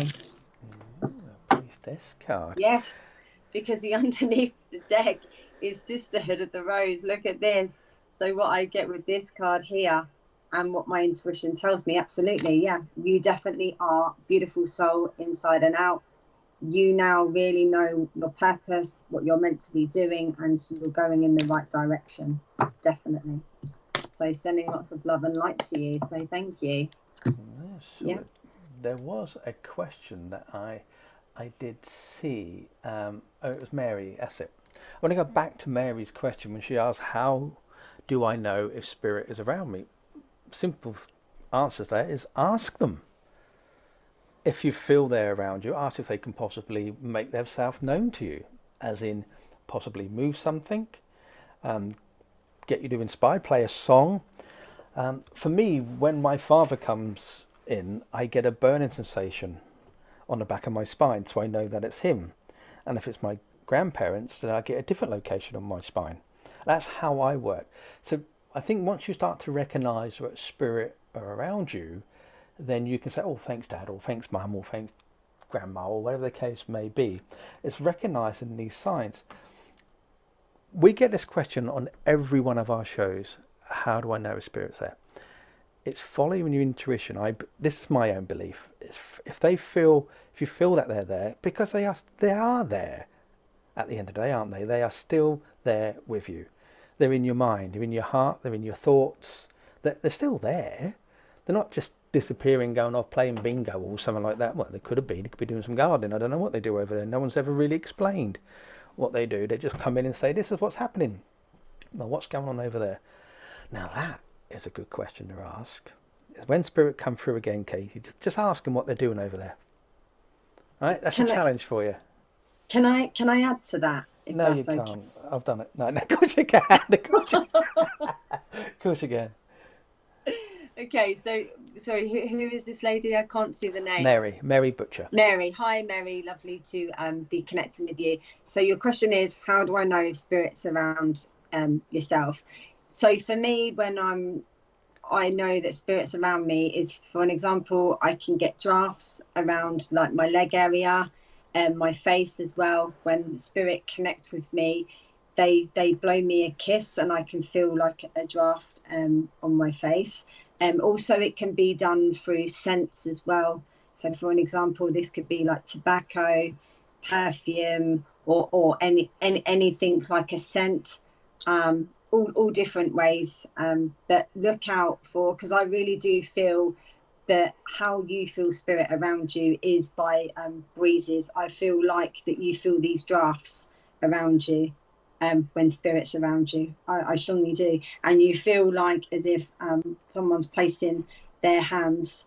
A priestess card. Yes, because the underneath the deck is Sisterhood of the Rose. Look at this. So what I get with this card here, and what my intuition tells me, absolutely, yeah, you definitely are beautiful soul inside and out. You now really know your purpose, what you're meant to be doing, and you're going in the right direction, definitely. So sending lots of love and light to you, so thank you. Yeah. There was a question that I did see. It was Mary, that's it. I want to go back to Mary's question when she asked, how do I know if spirit is around me? Simple answer to that is ask them. If you feel they're around you, ask if they can possibly make themselves known to you, as in possibly move something, get you to inspire, play a song. For me, when my father comes in, I get a burning sensation on the back of my spine, so I know that it's him. And if it's my grandparents, then I get a different location on my spine. That's how I work. So I think once you start to recognise what spirit are around you, then you can say, oh, thanks Dad, or thanks Mum, or thanks Grandma, or whatever the case may be. It's recognising these signs. We get this question on every one of our shows. How do I know if spirit's there? It's following your intuition. This is my own belief. If you feel that they're there, because they are there at the end of the day, aren't they? They are still there with you. They're in your mind, they're in your heart, they're in your thoughts. They're still there. They're not just disappearing, going off playing bingo or something like that. Well, they could have been. They could be doing some gardening. I don't know what they do over there. No one's ever really explained what they do. They just come in and say, this is what's happening. Well, what's going on over there? Now that is a good question to ask. When spirit come through again, Katie, just ask them what they're doing over there. All right, that's a challenge for you. Can I add to that? No, you can't. I've done it. No, of course you can. Of course you can. Okay, so sorry, who is this lady? I can't see the name. Mary Butcher. Mary, hi Mary, lovely to be connecting with you. So your question is, how do I know if spirit's around yourself? So for me, when I know that spirit's around me is, for an example, I can get drafts around like my leg area and my face as well. When spirit connects with me, they blow me a kiss and I can feel like a draft on my face. Also, it can be done through scents as well. So for an example, this could be like tobacco, perfume, or anything like a scent, all different ways. But look out for, because I really do feel that how you feel spirit around you is by breezes. I feel like that you feel these drafts around you. When spirit's around you, I strongly do, and you feel like as if someone's placing their hands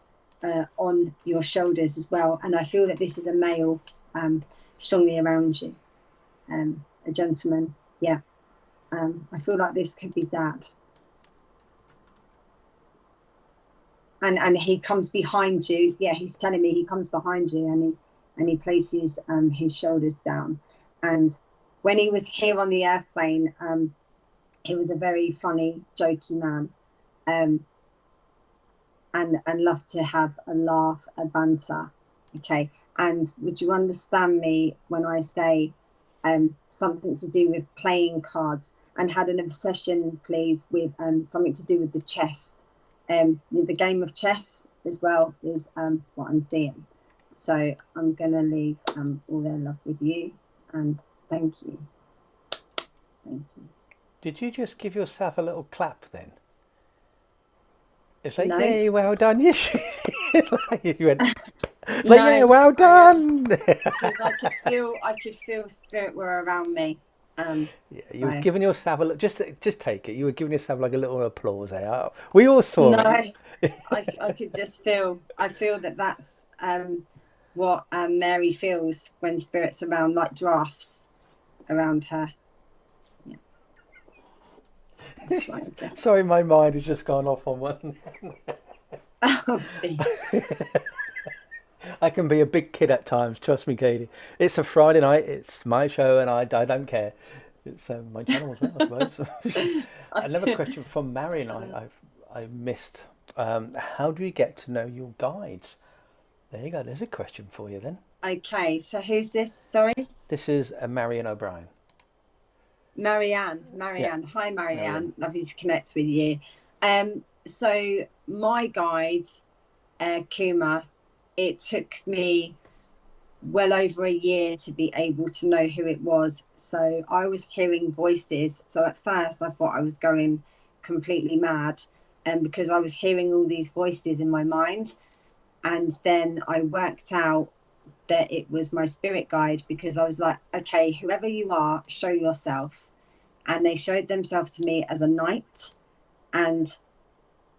on your shoulders as well. And I feel that this is a male strongly around you, a gentleman. Yeah, I feel like this could be Dad, and he comes behind you. Yeah, he's telling me he comes behind you, and he places his shoulders down. And when he was here on the airplane, he was a very funny, jokey man, and loved to have a laugh, a banter. Okay, and would you understand me when I say something to do with playing cards, and had an obsession, please, with something to do with the chess, the game of chess as well is what I'm seeing. So I'm going to leave all their love with you, and thank you. Thank you. Did you just give yourself a little clap then? It's like, No. yay, well done. Yes. You went, like, No, yeah, well done. because I could feel spirit were around me. Yeah, you So were giving yourself a look. Just take it. You were giving yourself like a little applause there. We all saw no, it. I could just feel. I feel that that's what Mary feels when spirits around, like drafts around her. Yeah, that's what I get. Sorry, my mind has just gone off on one. Oh, dear. I can be a big kid at times. Trust me, Katie. It's a Friday night. It's my show, and I don't care. It's my channel as well, I suppose. Another question from Marion. I missed. How do you get to know your guides? There you go. There's a question for you then. Okay, so who's this? Sorry, This is Marion O'Brien. Marianne. Yeah, Hi, Marion. Marianne. Lovely to connect with you. So my guide, Kuma, it took me well over a year to be able to know who it was. So I was hearing voices. So at first I thought I was going completely mad, and because I was hearing all these voices in my mind. And then I worked out that it was my spirit guide, because I was like, okay, whoever you are, show yourself. And they showed themselves to me as a knight. And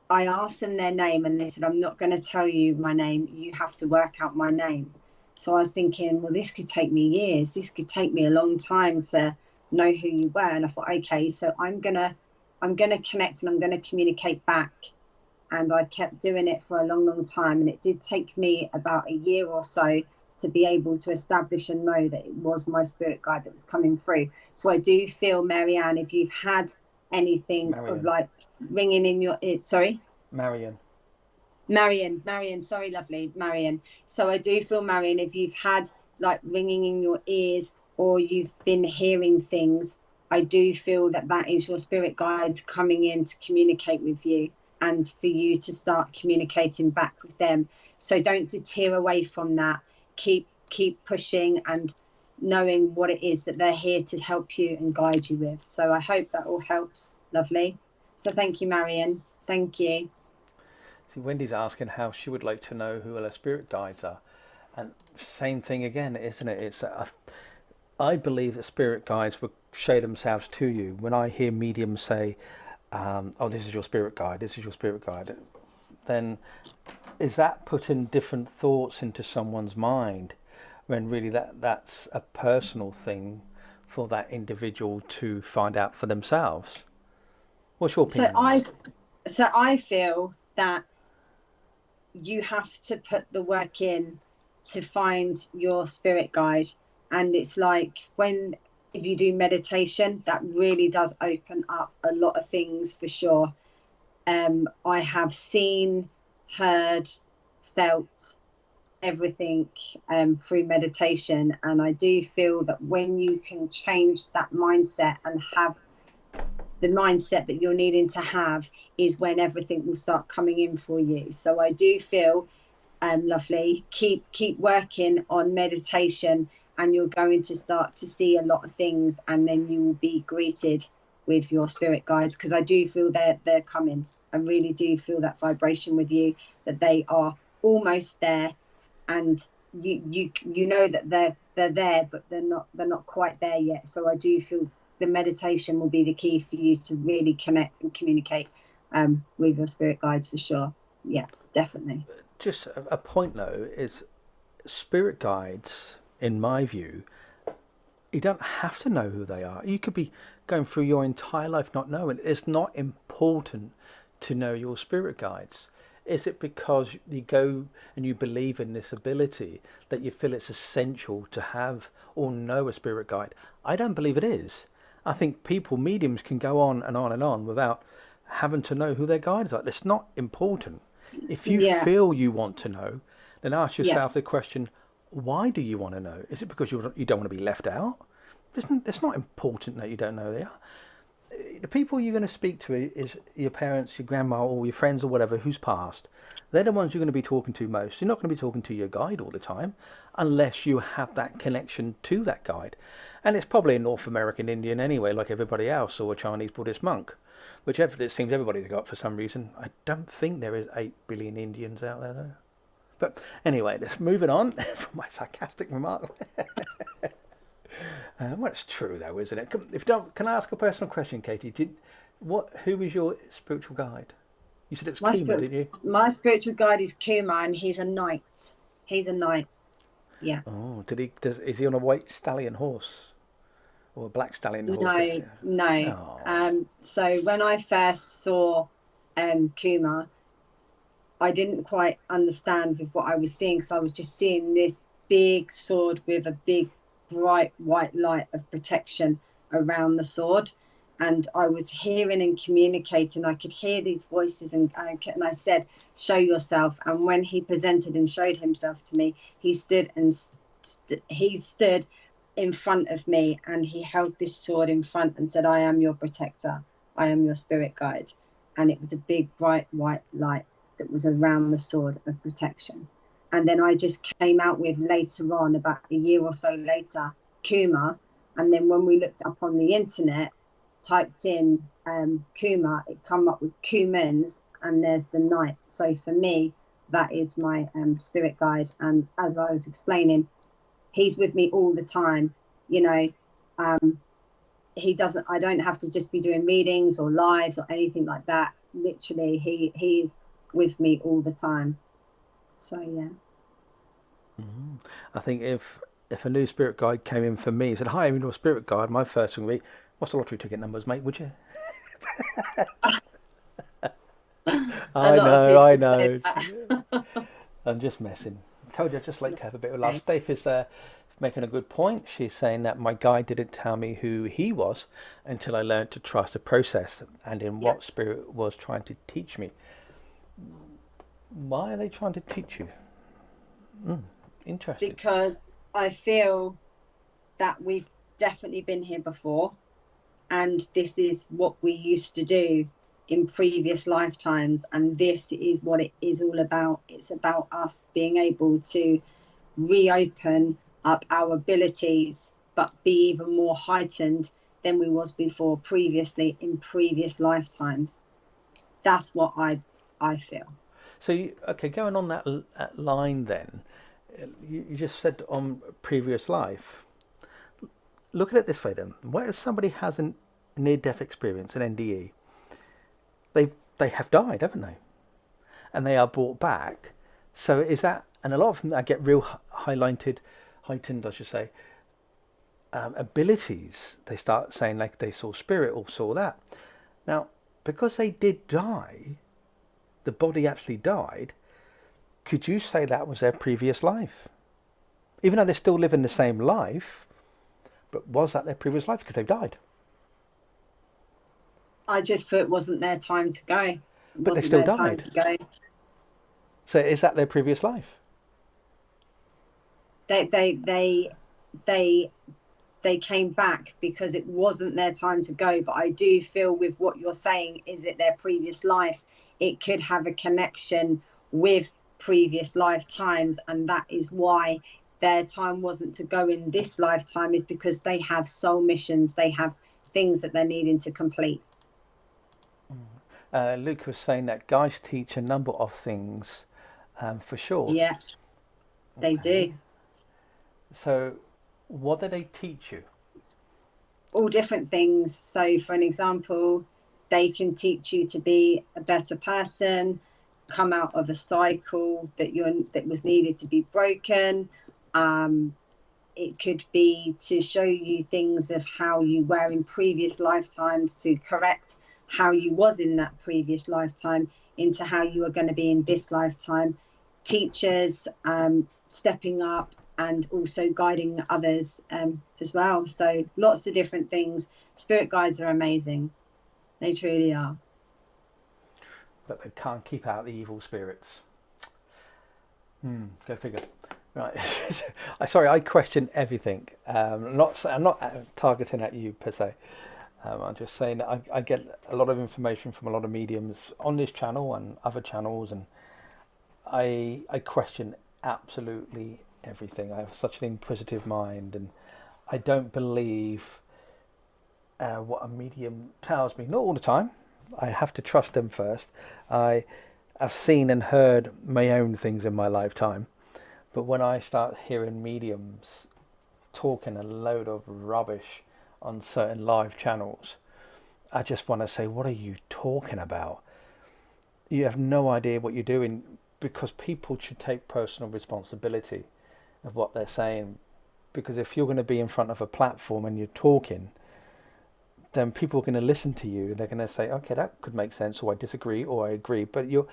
I asked them their name, and they said, I'm not going to tell you my name. You have to work out my name. So I was thinking, well, this could take me years. This could take me a long time to know who you were. And I thought, okay, so I'm gonna connect, and I'm going to communicate back. And I kept doing it for a long time. And it did take me about a year or so to be able to establish and know that it was my spirit guide that was coming through. So I do feel, Marianne, if you've had anything of like ringing in your ear, sorry? Marion, sorry, lovely, Marion. So I do feel, Marion, if you've had like ringing in your ears, or you've been hearing things, I do feel that that is your spirit guide coming in to communicate with you, and for you to start communicating back with them. So don't deter away from that. Keep pushing and knowing what it is that they're here to help you and guide you with. So I hope that all helps. Lovely. So thank you, Marion. Thank you. See, Wendy's asking how she would like to know who her spirit guides are. And same thing again, isn't it? It's I believe that spirit guides will show themselves to you. When I hear mediums say, oh, this is your spirit guide, this is your spirit guide, then is that putting different thoughts into someone's mind, when really that's a personal thing for that individual to find out for themselves? What's your opinion? So I feel that you have to put the work in to find your spirit guide. And it's like if you do meditation, that really does open up a lot of things for sure. I have seen, heard, felt everything through meditation, and I do feel that when you can change that mindset and have the mindset that you're needing to have, is when everything will start coming in for you. So I do feel, lovely, keep working on meditation, and you're going to start to see a lot of things, and then you will be greeted with your spirit guides, because I do feel they're coming. I really do feel that vibration with you, that they are almost there, and you know that they're there, but they're not quite there yet. So I do feel the meditation will be the key for you to really connect and communicate with your spirit guides for sure. Yeah, definitely. Just a point though is spirit guides, in my view, you don't have to know who they are. You could be going through your entire life not knowing. It's not important to know your spirit guides. Is it because you go and you believe in this ability that you feel it's essential to have or know a spirit guide? I don't believe it is. I think mediums can go on and on and on without having to know who their guides are. It's not important. If you feel you want to know, then ask yourself the question, why do you want to know? Is it because you don't want to be left out? It's not important that you don't know they are. the people you're going to speak to is your parents, your grandma, or your friends, or whatever who's passed. They're the ones you're going to be talking to most. You're not going to be talking to your guide all the time, unless you have that connection to that guide. And it's probably a North American Indian anyway, like everybody else, or a Chinese Buddhist monk, which it seems everybody's got for some reason. I don't think there is 8 billion Indians out there, though. But anyway, let's moving on from my sarcastic remark. Well, it's true though, isn't it? Can I ask a personal question, Katy? Who was your spiritual guide? You said it's Kuma, didn't you? My spiritual guide is Kuma, and he's a knight. He's a knight. Yeah. Oh, is he on a white stallion horse or a black stallion horse? No. Oh. So when I first saw Kuma, I didn't quite understand with what I was seeing. So I was just seeing this big sword with a big bright white light of protection around the sword, and I was hearing and communicating. I could hear these voices, and I said, "Show yourself." And when he presented and showed himself to me, he stood in front of me, and he held this sword in front and said, "I am your protector. I am your spirit guide." And it was a big bright white light that was around the sword of protection. And then I just came out with, later on, about a year or so later, Kuma. And then when we looked up on the internet, typed in Kuma, it come up with Kumans, and there's the knight. So for me, that is my spirit guide. And as I was explaining, he's with me all the time. You know, I don't have to just be doing meetings or lives or anything like that. Literally, he's with me all the time. So yeah. Mm-hmm. I think if a new spirit guide came in for me and said, "Hi, I'm your spirit guide," my first thing would be, "What's the lottery ticket numbers, mate? Would you?" I know. I'm just messing. I told you I just like to have a bit of laugh. Steph is making a good point. She's saying that my guide didn't tell me who he was until I learned to trust the process and in what spirit was trying to teach me. Why are they trying to teach you? Interesting. Because I feel that we've definitely been here before, and this is what we used to do in previous lifetimes, and this is what it is all about. It's about us being able to reopen up our abilities, but be even more heightened than we was before previously in previous lifetimes. That's what I feel. So, going on that line then, you just said on previous life. Look at it this way then. What if somebody has a near-death experience, an NDE? They have died, haven't they? And they are brought back. So is that, and a lot of them that get real heightened, I should say, abilities. They start saying like they saw spirit or saw that. Now, because they did die, the body actually died, could you say that was their previous life? Even though they're still living the same life, but was that their previous life because they've died? I just thought it wasn't their time to go. But they still died. So is that their previous life? They came back because it wasn't their time to go. But I do feel with what you're saying, is it their previous life? It could have a connection with previous lifetimes, and that is why their time wasn't to go in this lifetime, is because they have soul missions, they have things that they're needing to complete. Luke was saying that guys teach a number of things, for sure. Yes, they do. So what do they teach you? All different things. So for an example, they can teach you to be a better person, come out of a cycle that was needed to be broken. It could be to show you things of how you were in previous lifetimes, to correct how you was in that previous lifetime into how you are going to be in this lifetime. Teachers stepping up and also guiding others as well. So lots of different things. Spirit guides are amazing. They truly are. But they can't keep out the evil spirits. Go figure. Right. Sorry, I question everything. I'm not targeting at you per se. I'm just saying that I get a lot of information from a lot of mediums on this channel and other channels, and I question absolutely everything. I have such an inquisitive mind, and I don't believe what a medium tells me. Not all the time. I have to trust them first. I've seen and heard my own things in my lifetime, but when I start hearing mediums talking a load of rubbish on certain live channels, I just want to say, what are you talking about? You have no idea what you're doing, because people should take personal responsibility of what they're saying. Because if you're going to be in front of a platform and you're talking, then people are going to listen to you. They're going to say, okay, that could make sense, or I disagree, or I agree. But you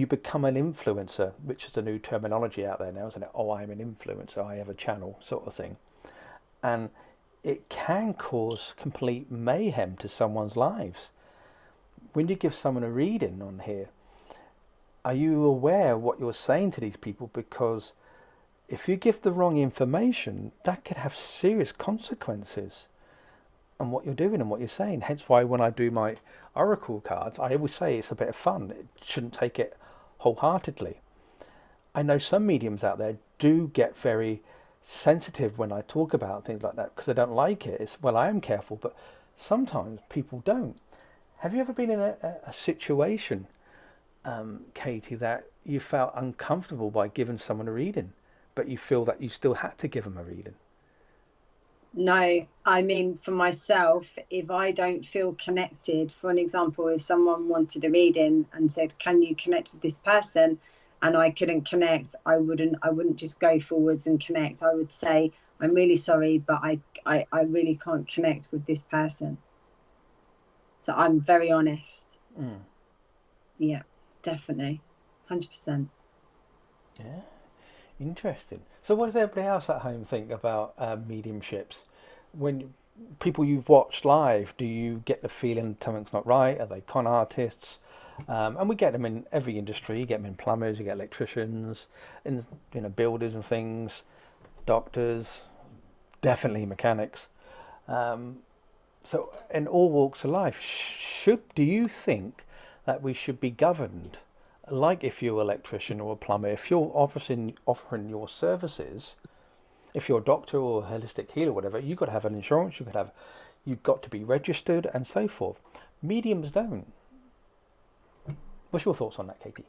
become an influencer, which is the new terminology out there now, isn't it? Oh, I'm an influencer, I have a channel, sort of thing. And it can cause complete mayhem to someone's lives. When you give someone a reading on here, are you aware of what you're saying to these people? Because if you give the wrong information, that could have serious consequences on what you're doing and what you're saying. Hence why when I do my oracle cards, I always say it's a bit of fun. It shouldn't take it wholeheartedly. I know some mediums out there do get very sensitive when I talk about things like that, because they don't like it. Well, I am careful, but sometimes people don't. Have you ever been in a situation, Katy, that you felt uncomfortable by giving someone a reading, but you feel that you still had to give them a reading? No, I mean, for myself, if I don't feel connected, for an example, if someone wanted a reading and said, can you connect with this person? And I couldn't connect, I wouldn't just go forwards and connect. I would say, I'm really sorry, but I really can't connect with this person. So I'm very honest. Yeah, definitely. 100%. Yeah, interesting. So what does everybody else at home think about mediumships? When people you've watched live, do you get the feeling something's not right? Are they con artists? And we get them in every industry. You get them in plumbers, you get electricians, in builders and things, doctors, definitely mechanics. So in all walks of life, do you think that we should be governed like if you're an electrician or a plumber? If you're offering your services, if you're a doctor or a holistic healer or whatever, you've got to have an insurance, you've got to be registered and so forth. Mediums don't. What's your thoughts on that, Katy?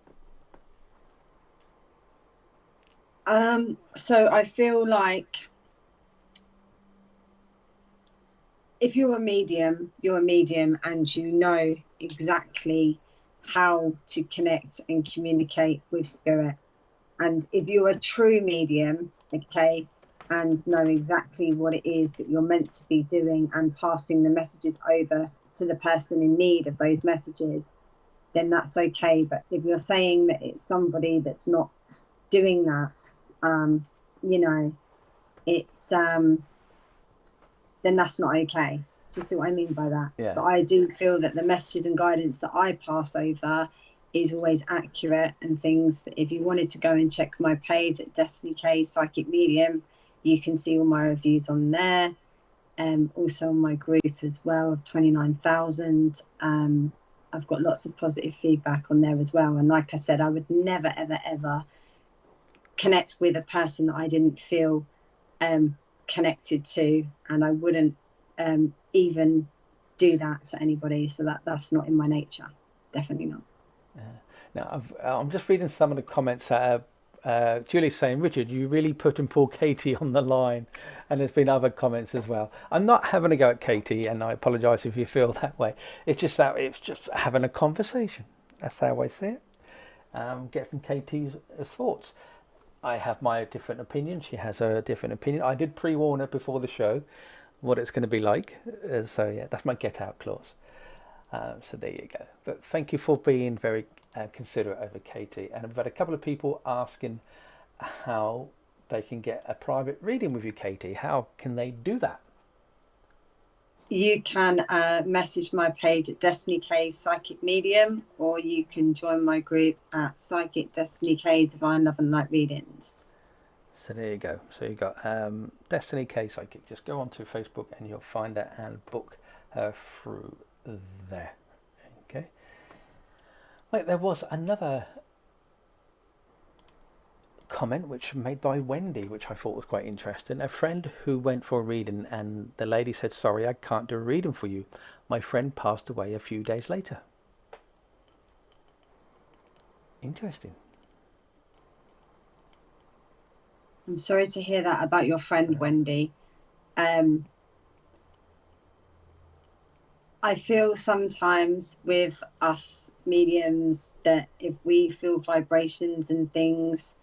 So I feel like if you're a medium, and you know exactly how to connect and communicate with spirit. And if you're a true medium, okay, and know exactly what it is that you're meant to be doing and passing the messages over to the person in need of those messages, then that's okay. But if you're saying that it's somebody that's not doing that, it's then that's not okay. Do you see what I mean by that? Yeah. But I do feel that the messages and guidance that I pass over is always accurate, and things that if you wanted to go and check my page at Destiny K Psychic Medium, you can see all my reviews on there. Also on my group as well of 29,000. I've got lots of positive feedback on there as well. And like I said, I would never, ever, ever connect with a person that I didn't feel connected to, and I wouldn't even do that to anybody. So that's not in my nature. Definitely not. Now, I'm just reading some of the comments. Julie's saying, Richard, you really putting poor Katy on the line. And there's been other comments as well. I'm not having a go at Katy, and I apologise if you feel that way. It's just having a conversation. That's how I see it. Getting Katy's thoughts. I have my different opinion. She has her different opinion. I did pre-warn her before the show what it's going to be like. So yeah, that's my get out clause. So there you go. But thank you for being very considerate over Katy. And I've had a couple of people asking how they can get a private reading with you, Katy. How can they do that? You can message my page at Destiny K Psychic Medium, or you can join my group at Psychic Destiny K Divine Love and Light Readings. So there you go. So you got Destiny K Psychic. Just go onto Facebook and you'll find it and book her through there. Okay. Like there was another comment which made by Wendy, which I thought was quite interesting. A friend who went for a reading, and the lady said, "Sorry, I can't do a reading for you. My friend passed away a few days later." Interesting. I'm sorry to hear that about your friend, Wendy. I feel sometimes with us mediums that if we feel vibrations and things,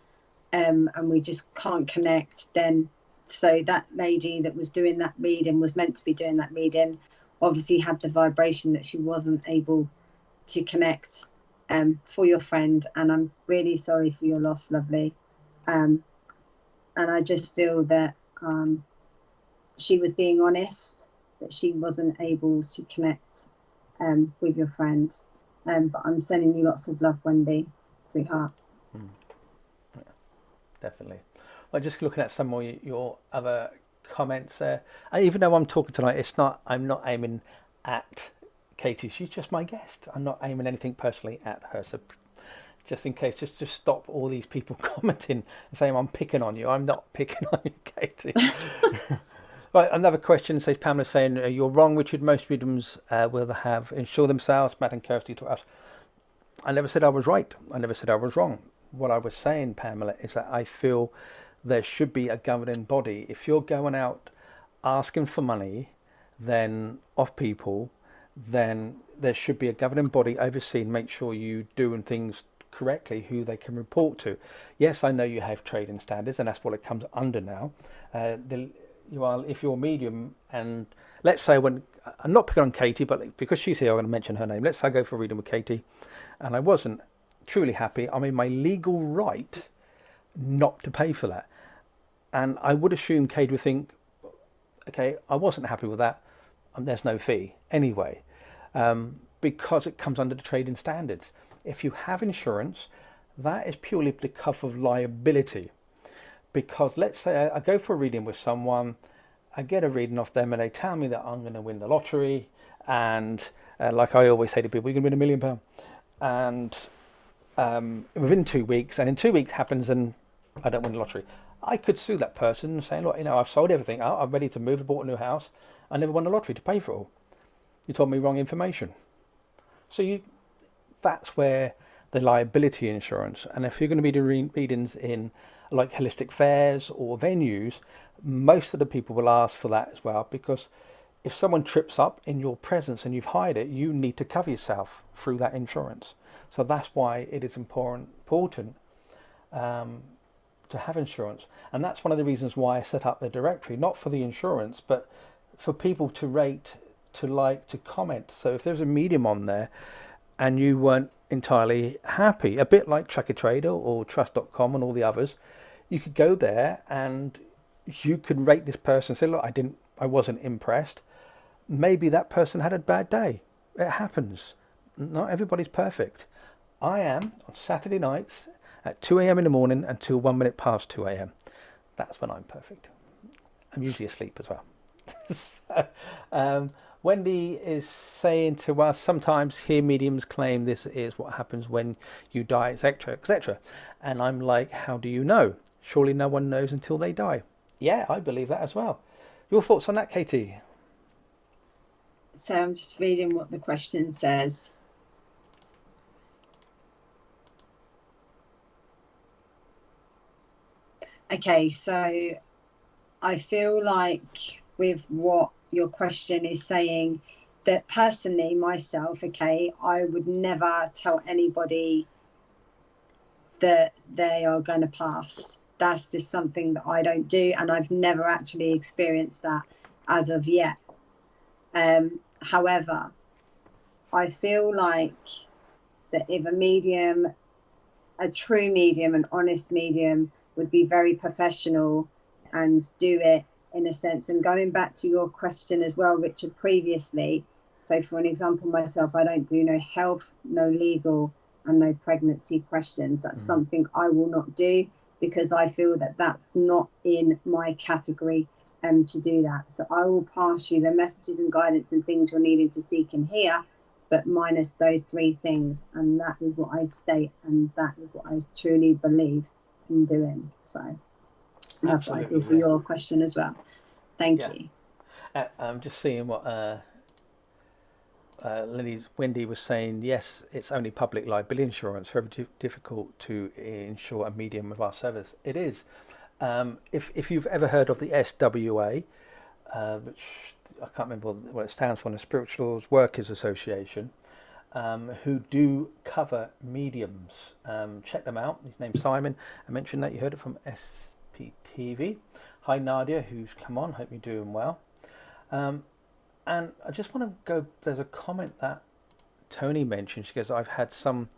and we just can't connect, then so that lady that was doing that reading was meant to be doing that reading, obviously had the vibration that she wasn't able to connect for your friend, and I'm really sorry for your loss, lovely. And I just feel that she was being honest, that she wasn't able to connect with your friend. But I'm sending you lots of love, Wendy, sweetheart. Yeah, definitely. Well, just looking at some more your other comments there. And even though I'm talking tonight, I'm not aiming at Katy. She's just my guest. I'm not aiming anything personally at her. So just in case, just stop all these people commenting and saying I'm picking on you. I'm not picking on you, Katy. Right, another question says, Pamela saying, "You're wrong, Richard. Most mediums will have insure themselves. Matt and Kirsty to us." I never said I was right. I never said I was wrong. What I was saying, Pamela, is that I feel there should be a governing body. If you're going out asking for money, then off people, then there should be a governing body overseeing, make sure you doing things correctly, who they can report to. Yes, I know you have trading standards, and that's what it comes under now. If you're a medium, and let's say when I'm not picking on Katy, but because she's here, I'm going to mention her name. Let's say I go for a reading with Katy, and I wasn't truly happy. I'm in my legal right not to pay for that, and I would assume Katy would think, okay, I wasn't happy with that, and there's no fee anyway, because it comes under the trading standards. If you have insurance, that is purely the cover of liability. Because let's say I go for a reading with someone, I get a reading off them, and they tell me that I'm going to win the lottery, and like I always say to people, you're going to win £1 million, and within 2 weeks, and in 2 weeks happens, and I don't win the lottery. I could sue that person saying, look, I've sold everything out, I'm ready to move, I bought a new house, I never won the lottery to pay for it all. You told me wrong information. So that's where the liability insurance, and if you're going to be doing readings in like holistic fairs or venues, most of the people will ask for that as well, because if someone trips up in your presence and you've hired it, you need to cover yourself through that insurance. So that's why it is important to have insurance, and that's one of the reasons why I set up the directory, not for the insurance, but for people to rate, to like, to comment. So if there's a medium on there and you weren't entirely happy, a bit like Tracker Trader or Trust.com and all the others, you could go there and you could rate this person and say, look, I wasn't impressed. Maybe that person had a bad day. It happens. Not everybody's perfect. I am on Saturday nights at 2 a.m. in the morning until 1 minute past 2 a.m. That's when I'm perfect. I'm usually asleep as well. So, Wendy is saying to us, sometimes hear mediums claim this is what happens when you die, etc., etc. And I'm like, how do you know? Surely no one knows until they die. Yeah, I believe that as well. Your thoughts on that, Katy? So I'm just reading what the question says. Okay, so I feel like with what your question is saying, that personally myself, okay, I would never tell anybody that they are going to pass. That's just something that I don't do, and I've never actually experienced that as of yet. However, I feel like that if a medium, a true medium, an honest medium, would be very professional and do it in a sense. And going back to your question as well, Richard, previously, so for an example, myself, I don't do no health, no legal, and no pregnancy questions. That's something I will not do, because I feel that that's not in my category. to do that. So I will pass you the messages and guidance and things you're needing to seek and hear, but minus those 3 things. And that is what I state, and that is what I truly believe in doing. So that's what I do for your question as well. Thank you. I'm just seeing what Wendy was saying. Yes, it's only public liability insurance. Very difficult to insure a medium of our service. It is. If you've ever heard of the SWA, which I can't remember what it stands for, the Spiritual Workers Association, who do cover mediums. Check them out. His name's Simon. I mentioned that you heard it from SPTV. Hi Nadia, who's come on. Hope you're doing well. And I just want to go, there's a comment that Tony mentioned. She goes, I've had some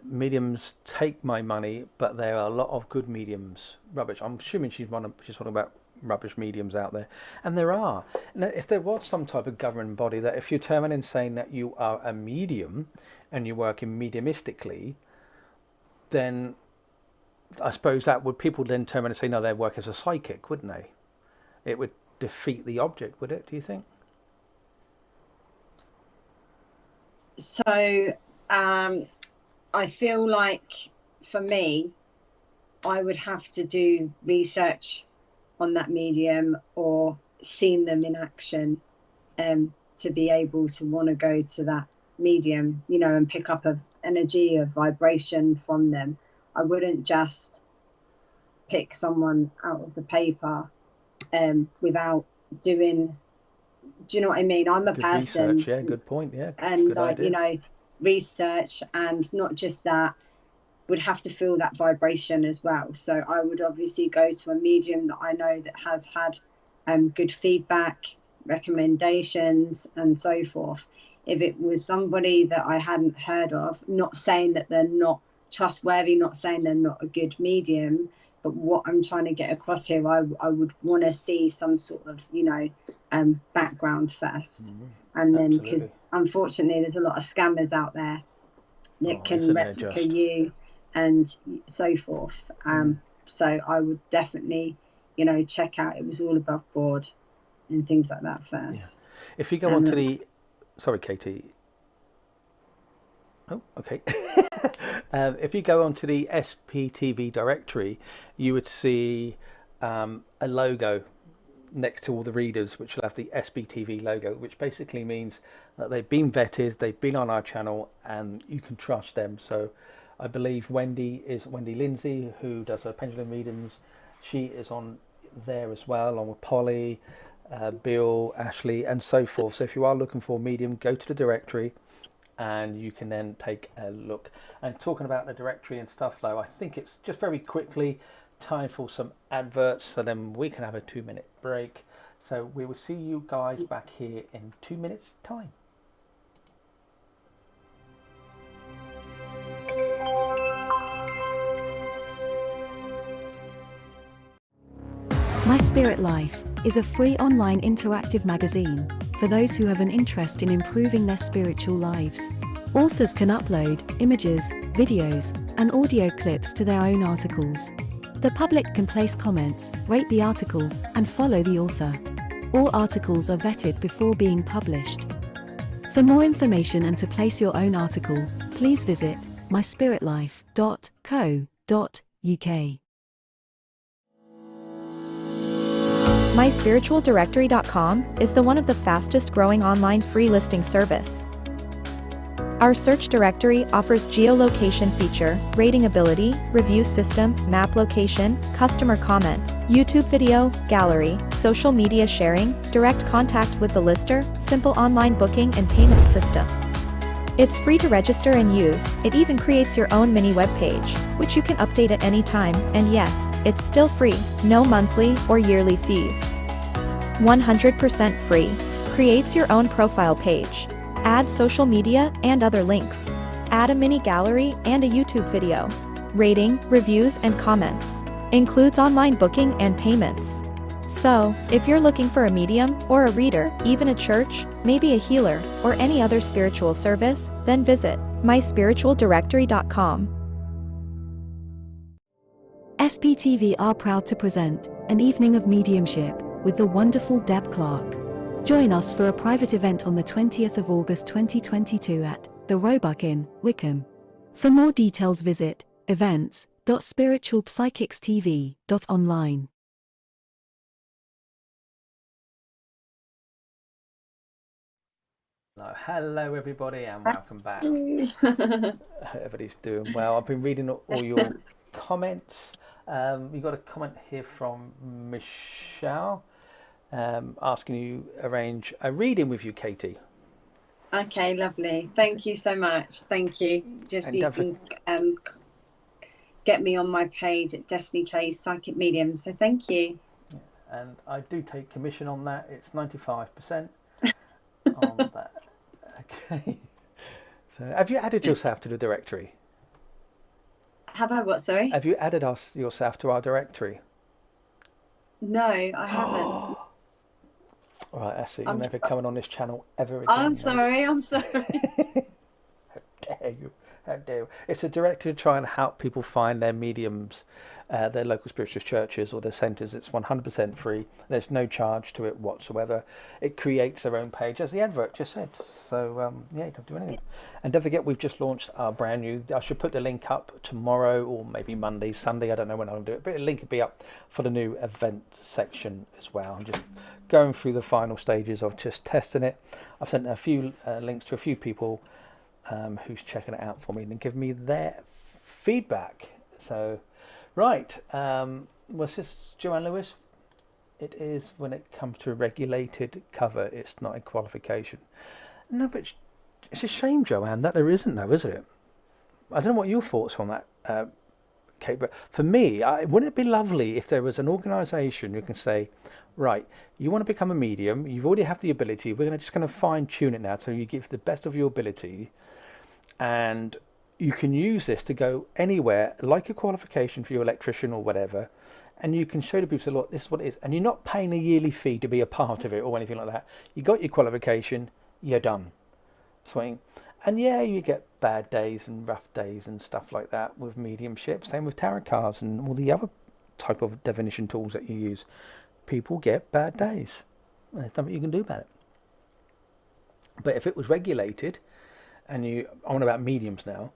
mediums take my money, but there are a lot of good mediums. Rubbish. I'm assuming she's talking about rubbish mediums out there. And there are. Now, if there was some type of governing body that if you turn around and saying that you are a medium and you're working mediumistically, then I suppose that would, people then turn around and say, no, they work as a psychic, wouldn't they? It would defeat the object, would it, do you think? So I feel like for me, I would have to do research on that medium or seen them in action to be able to want to go to that medium, you know, and pick up an energy, a vibration from them. I wouldn't just pick someone out of the paper without doing, do you know what I mean? I'm a good person. Research, yeah, good point, yeah. And like, you know, research, and not just that, would have to feel that vibration as well. So I would obviously go to a medium that I know that has had good feedback, recommendations, and so forth. If it was somebody that I hadn't heard of, not saying that they're not trustworthy, not saying they're not a good medium, but what I'm trying to get across here, I would want to see some sort of, you know, background first. And then, because unfortunately there's a lot of scammers out there that can replica you and so forth. So I would definitely, you know, check out it was all above board and things like that first. Yeah. If you go on to the, sorry Katie, oh okay. If you go onto the SPTV directory, you would see a logo next to all the readers, which will have the SPTV logo, which basically means that they've been vetted, they've been on our channel, and you can trust them. So I believe Wendy Lindsay, who does her pendulum readings. She is on there as well, along with Polly, Bill, Ashley, and so forth. So if you are looking for a medium, go to the directory and you can then take a look. And talking about the directory and stuff, though, I think it's just very quickly time for some adverts, so then we can have a 2-minute break. So we will see you guys back here in 2 minutes time. My Spirit Life is a free online interactive magazine for those who have an interest in improving their spiritual lives. Authors can upload images, videos, and audio clips to their own articles. The public can place comments, rate the article, and follow the author. All articles are vetted before being published. For more information and to place your own article, please visit myspiritlife.co.uk. MySpiritualDirectory.com is one of the fastest growing online free listing service. Our search directory offers geolocation feature, rating ability, review system, map location, customer comment, YouTube video, gallery, social media sharing, direct contact with the lister, simple online booking and payment system. It's free to register and use. It even creates your own mini web page, which you can update at any time, and yes, it's still free, no monthly or yearly fees. 100% free. Creates your own profile page. Add social media and other links. Add a mini gallery and a YouTube video. Rating, reviews and comments. Includes online booking and payments. So, if you're looking for a medium or a reader, even a church, maybe a healer, or any other spiritual service, then visit myspiritualdirectory.com. SPTV are proud to present an evening of mediumship with the wonderful Deb Clark. Join us for a private event on the 20th of August 2022 at the Roebuck Inn, Wickham. For more details visit events.spiritualpsychicstv.online. Hello everybody and welcome back. Everybody's doing well. I've been reading all your comments. We got a comment here from Michelle asking you arrange a reading with you, Katy. Okay, lovely. Thank you so much. Thank you. Just you can get me on my page at Destiny K Psychic Medium. So thank you. Yeah, and I do take commission on that. It's 95% on that. Okay. So have you added yourself to the directory? Have I what, sorry? Have you added yourself to our directory? No, I haven't. Right, that's it. You're never coming on this channel ever again. I'm sorry. How dare you? How dare you? It's a directory to try and help people find their mediums, their local spiritual churches or their centres. It's 100% free. There's no charge to it whatsoever. It creates their own page, as the advert just said. So, yeah, you don't do anything. And don't forget, we've just launched our brand new, I should put the link up tomorrow or maybe Monday, Sunday, I don't know when I'll do it, but the link will be up for the new event section as well. I'm just going through the final stages of just testing it. I've sent a few links to a few people who's checking it out for me and giving me their feedback. So, right, what's this, Joanne Lewis? It is when it comes to a regulated cover, it's not a qualification. No, but it's a shame, Joanne, that there isn't though, is it? I don't know what your thoughts on that, Kate, but for me, wouldn't it be lovely if there was an organisation who can say, right, you want to become a medium, you've already have the ability, we're just going to fine tune it now so you give the best of your ability, and you can use this to go anywhere, like a qualification for your electrician or whatever, and you can show the people, say, look, this is what it is, and you're not paying a yearly fee to be a part of it or anything like that. You got your qualification, you're done. Swing. And yeah, you get bad days and rough days and stuff like that with mediumship, same with tarot cards and all the other type of divination tools that you use. People get bad days. There's nothing you can do about it. But if it was regulated, and I'm on about mediums now,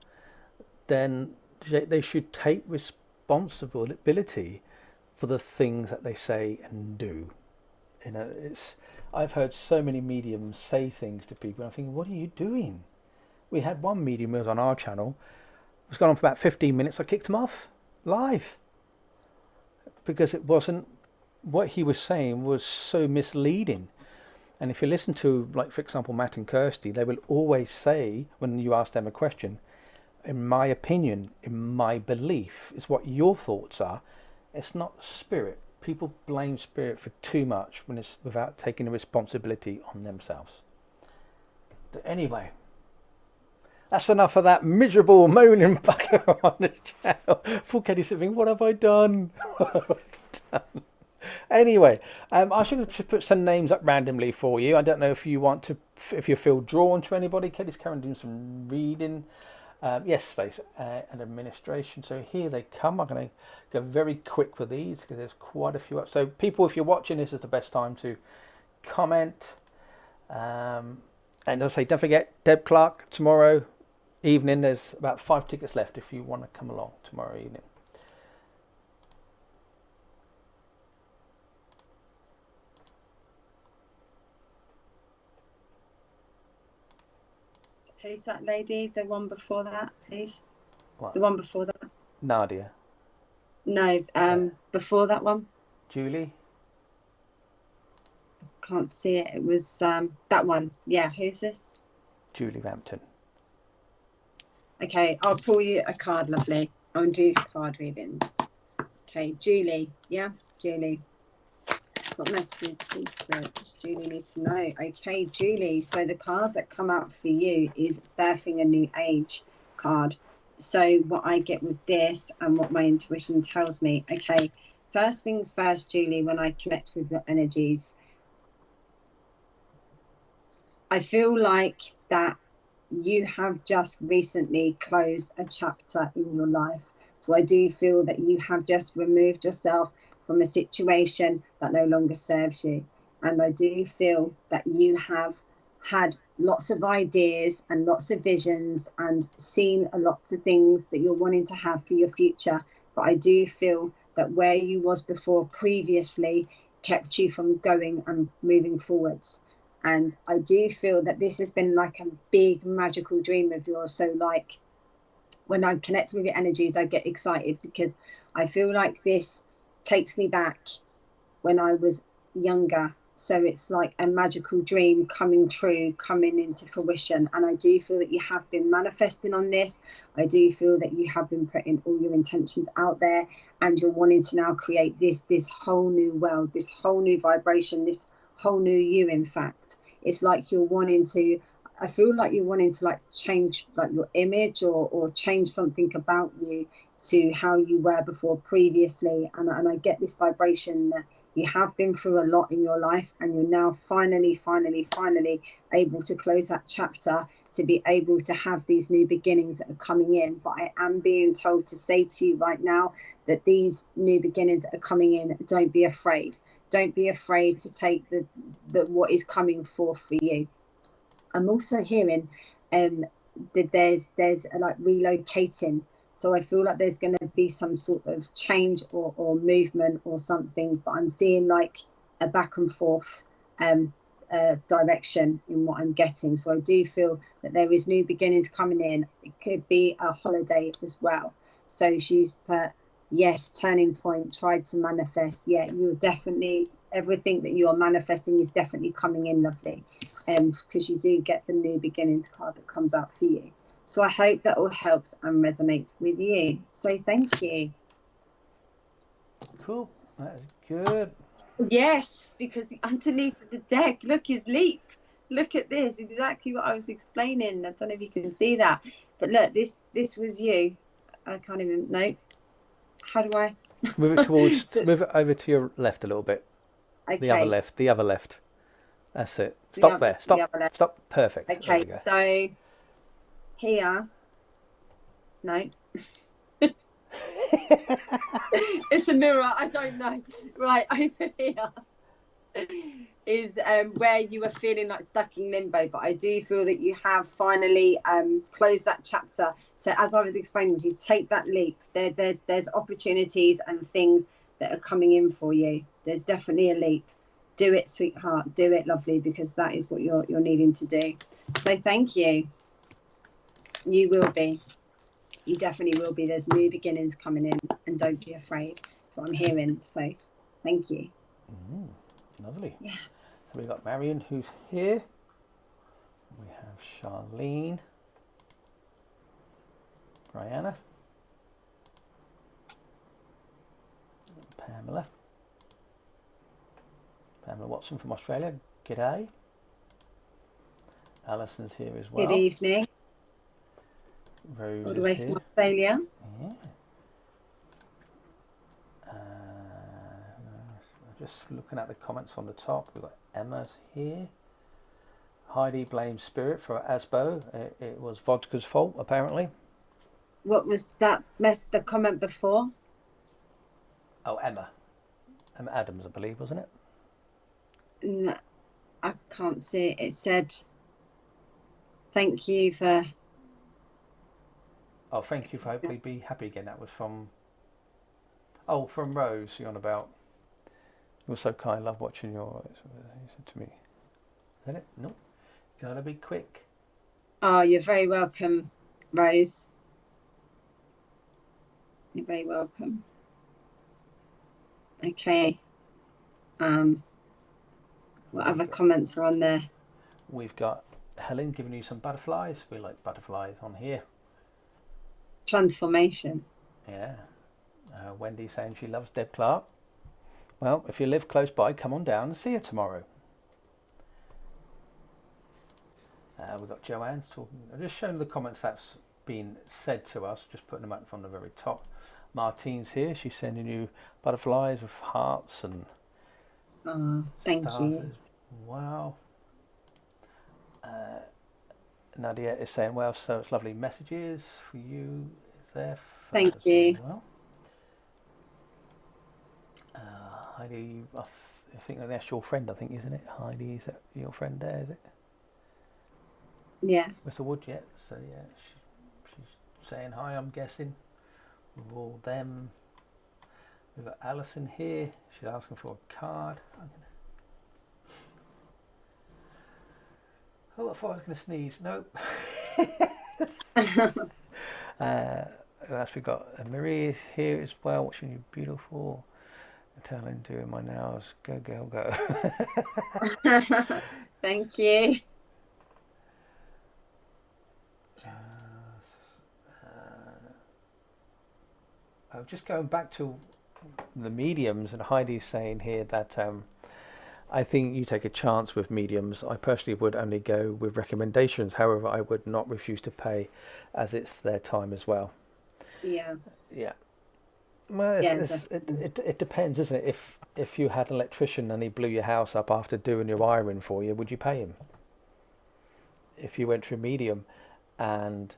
then they should take responsibility for the things that they say and do. You know, I've heard so many mediums say things to people, and I'm thinking, what are you doing? We had one medium who was on our channel. It was going on for about 15 minutes. I kicked him off live because it wasn't, what he was saying was so misleading. And if you listen to, like, for example, Matt and Kirsty, they will always say, when you ask them a question, in my opinion, in my belief, is what your thoughts are. It's not spirit. People blame spirit for too much when it's without taking the responsibility on themselves. But anyway, that's enough of that miserable moaning bucket on the channel. Poor Katy's thinking, what have I done? What have I done? Anyway, I should put some names up randomly for you. I don't know if you want to, if you feel drawn to anybody. Katy's currently doing some reading. Yes, Stacey, and administration. So here they come. I'm going to go very quick with these because there's quite a few up. So people, if you're watching, this is the best time to comment. And I'll say, don't forget, Deb Clark tomorrow evening. There's about 5 tickets left if you want to come along tomorrow evening. Who's that lady? The one before that, please. What? The one before that. Nadia. No, before that one. Julie. Can't see it. It was that one. Yeah, who's this? Julie Rampton. Okay, I'll pull you a card, lovely. I'll do card readings. Okay, Julie. Yeah, Julie. What messages, please, Spirit? Does Julie need to know? Okay, Julie. So the card that come out for you is Birthing a New Age card. So what I get with this and what my intuition tells me. Okay, first things first, Julie, when I connect with your energies, I feel like that you have just recently closed a chapter in your life. So I do feel that you have just removed yourself from a situation that no longer serves you. And I do feel that you have had lots of ideas and lots of visions and seen a lot of things that you're wanting to have for your future. But I do feel that where you was before previously kept you from going and moving forwards. And I do feel that this has been like a big magical dream of yours. So like when I connect with your energies, I get excited because I feel like this takes me back when I was younger. So it's like a magical dream coming true, coming into fruition. And I do feel that you have been manifesting on this. I do feel that you have been putting all your intentions out there, and you're wanting to now create this whole new world, this whole new vibration, this whole new you. In fact, it's like you're wanting to, I feel like you're wanting to like change like your image or change something about you to how you were before previously. And I get this vibration that you have been through a lot in your life, and you're now finally able to close that chapter, to be able to have these new beginnings that are coming in. But I am being told to say to you right now that these new beginnings that are coming in, don't be afraid. Don't be afraid to take the what is coming forth for you. I'm also hearing that there's like relocating. So I feel like there's going to be some sort of change or movement or something, but I'm seeing like a back and forth direction in what I'm getting. So I do feel that there is new beginnings coming in. It could be a holiday as well. So she's put, yes, turning point, tried to manifest. Yeah, you're definitely, everything that you're manifesting is definitely coming in, lovely. Because you do get the new beginnings card that comes out for you. So I hope that all helps and resonates with you. So thank you. Cool. That is good. Yes, because underneath of the deck, look, is Leap. Look at this, exactly what I was explaining. I don't know if you can see that, but look, this was you. I can't even, no. How do I? Move it towards, move it over to your left a little bit. Okay. The other left. That's it. Stop there. Stop. Perfect. Okay, so here, no. It's a mirror, I don't know. Right, over here is where you were feeling like stuck in limbo, but I do feel that you have finally closed that chapter. So as I was explaining to you, take that leap. There's opportunities and things that are coming in for you. There's definitely a leap. Do it, sweetheart. Do it, lovely, because that is what you're needing to do. So thank you. You will be. You definitely will be. There's new beginnings coming in, and don't be afraid. That's what I'm hearing. So thank you. Lovely. Yeah. So we've got Marion, who's here. We have Charlene, Brianna, Pamela Watson from Australia. G'day. Alison's here as well. Good evening. Rose All the way is from here. Australia. Yeah. Just looking at the comments on the top, we've got Emma's here. Heidi blames Spirit for Asbo. It was vodka's fault, apparently. What was that the comment before? Oh, Emma Adams, I believe, wasn't it? No, I can't see it. It said, thank you for... Oh, thank you for hopefully be happy again. That was from... Oh, from Rose, you're on about... You're so kind, love watching your... You said to me. Is that it? No. Gotta be quick. Oh, you're very welcome, Rose. You're very welcome. Okay. What other comments are on there? We've got Helen giving you some butterflies. We like butterflies on here. Transformation. Yeah. Wendy saying she loves Deb Clark. Well, if you live close by, come on down and see her tomorrow. We've got Joanne's talking. I'm just showing the comments that's been said to us, just putting them up from the very top. Martine's here. She's sending you butterflies with hearts and thank stars. you. Wow. Nadia is saying, well, so it's lovely messages for you. Is there? Thank you. Well. Heidi, I think that's your friend, I think, isn't it? Heidi, is that your friend there, is it? Yeah. Mr. Wood, yeah. So, yeah, she's saying hi, I'm guessing. With all them. We've got Alison here. She's asking for a card. Oh, I thought I was going to sneeze. Nope. Who else we got? Marie here as well, watching you beautiful. Italian doing my nails. Go, girl, go. Thank you. Just going back to the mediums, and Heidi's saying here that I think you take a chance with mediums. I personally would only go with recommendations. However, I would not refuse to pay, as it's their time as well. Yeah. Yeah. Well, it depends, isn't it? If you had an electrician and he blew your house up after doing your wiring for you, would you pay him? If you went to a medium and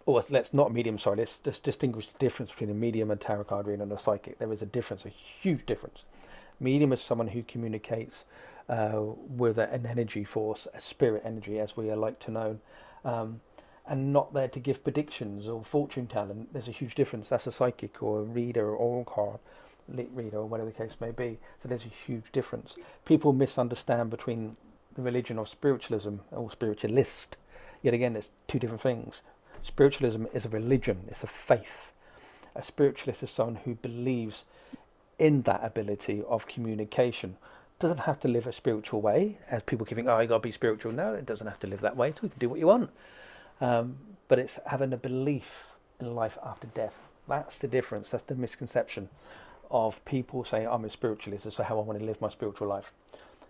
or let's not medium, sorry, let's just distinguish the difference between a medium and tarot card reader and a psychic. There is a difference, a huge difference. Medium is someone who communicates with an energy force, a spirit energy, as we are like to know, and not there to give predictions or fortune telling. There's a huge difference. That's a psychic or a reader or oral card reader or whatever the case may be. So there's a huge difference. People misunderstand between the religion of spiritualism or spiritualist. Yet again, there's two different things. Spiritualism is a religion, it's a faith. A spiritualist is someone who believes in that ability of communication. Doesn't have to live a spiritual way, as people keep thinking, oh, you got to be spiritual. No, it doesn't have to live that way, so you can do what you want. But it's having a belief in life after death. That's the difference. That's the misconception of people saying, I'm a spiritualist, so how I want to live my spiritual life.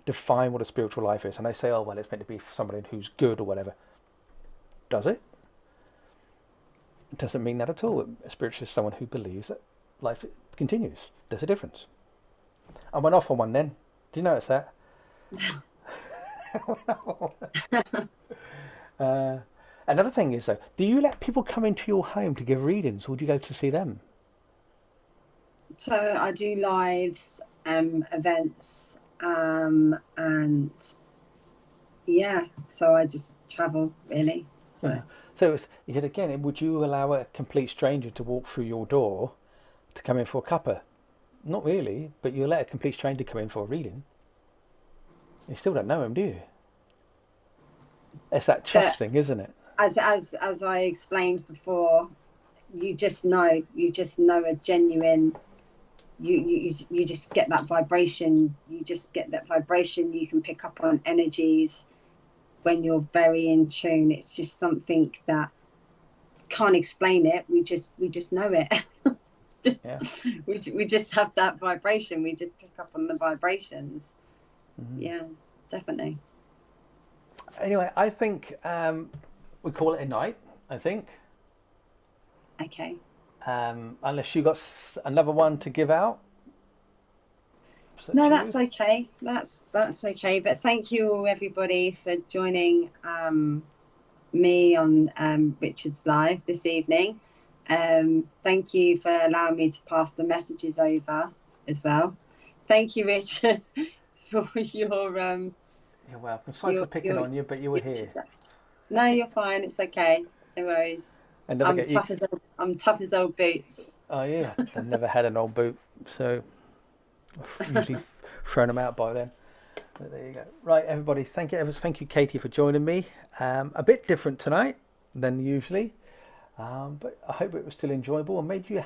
Define what a spiritual life is. And they say, oh, well, it's meant to be for somebody who's good or whatever. Does it? It doesn't mean that at all. A spiritualist is someone who believes that life continues. There's a difference. I went off on one then. Do you notice that? Another thing is, though, do you let people come into your home to give readings, or do you go to see them? So I do lives, events, and yeah, so I just travel really. So. Yeah. So it's, yet again, would you allow a complete stranger to walk through your door to come in for a cuppa? Not really, but you let a complete stranger come in for a reading. You still don't know him, do you? It's that trust thing, isn't it? As I explained before, you just know a genuine. You just get that vibration. You just get that vibration. You can pick up on energies when you're very in tune. It's just something that can't explain it. We just know it. We just have that vibration. We just pick up on the vibrations. Mm-hmm. Yeah, definitely. Anyway, I think we call it a night, I think. Okay. Unless you got another one to give out. No, that's okay. That's okay. But thank you all, everybody, for joining me on Richard's live this evening. Thank you for allowing me to pass the messages over as well. Thank you, Richard, for your You're welcome. Sorry for picking on you, but you were here. No, you're fine. It's okay. No worries. I'm tough as old boots. Oh yeah, I've never had an old boot, so I've usually thrown them out by then. But there you go. Right, everybody. Thank you, Katy, for joining me. A bit different tonight than usually, but I hope it was still enjoyable and made you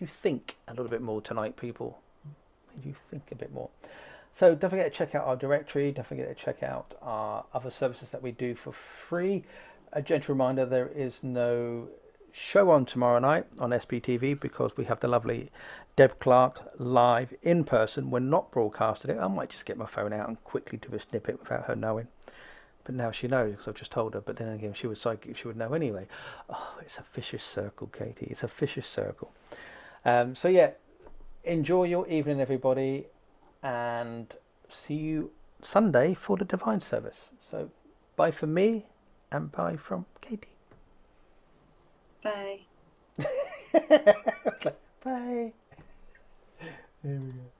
think a little bit more tonight, people. Made you think a bit more. So don't forget to check out our directory. Don't forget to check out our other services that we do for free. A gentle reminder, there is no show on tomorrow night on SBTV because we have the lovely Deb Clark live in person. We're not broadcasting it. I might just get my phone out and quickly do a snippet without her knowing. But now she knows because I've just told her. But then again, she would know anyway. Oh, it's a vicious circle, Katy. It's a vicious circle. So yeah, enjoy your evening, everybody. And see you Sunday for the Divine Service. So bye from me and bye from Katy. Bye. Bye. Here we go.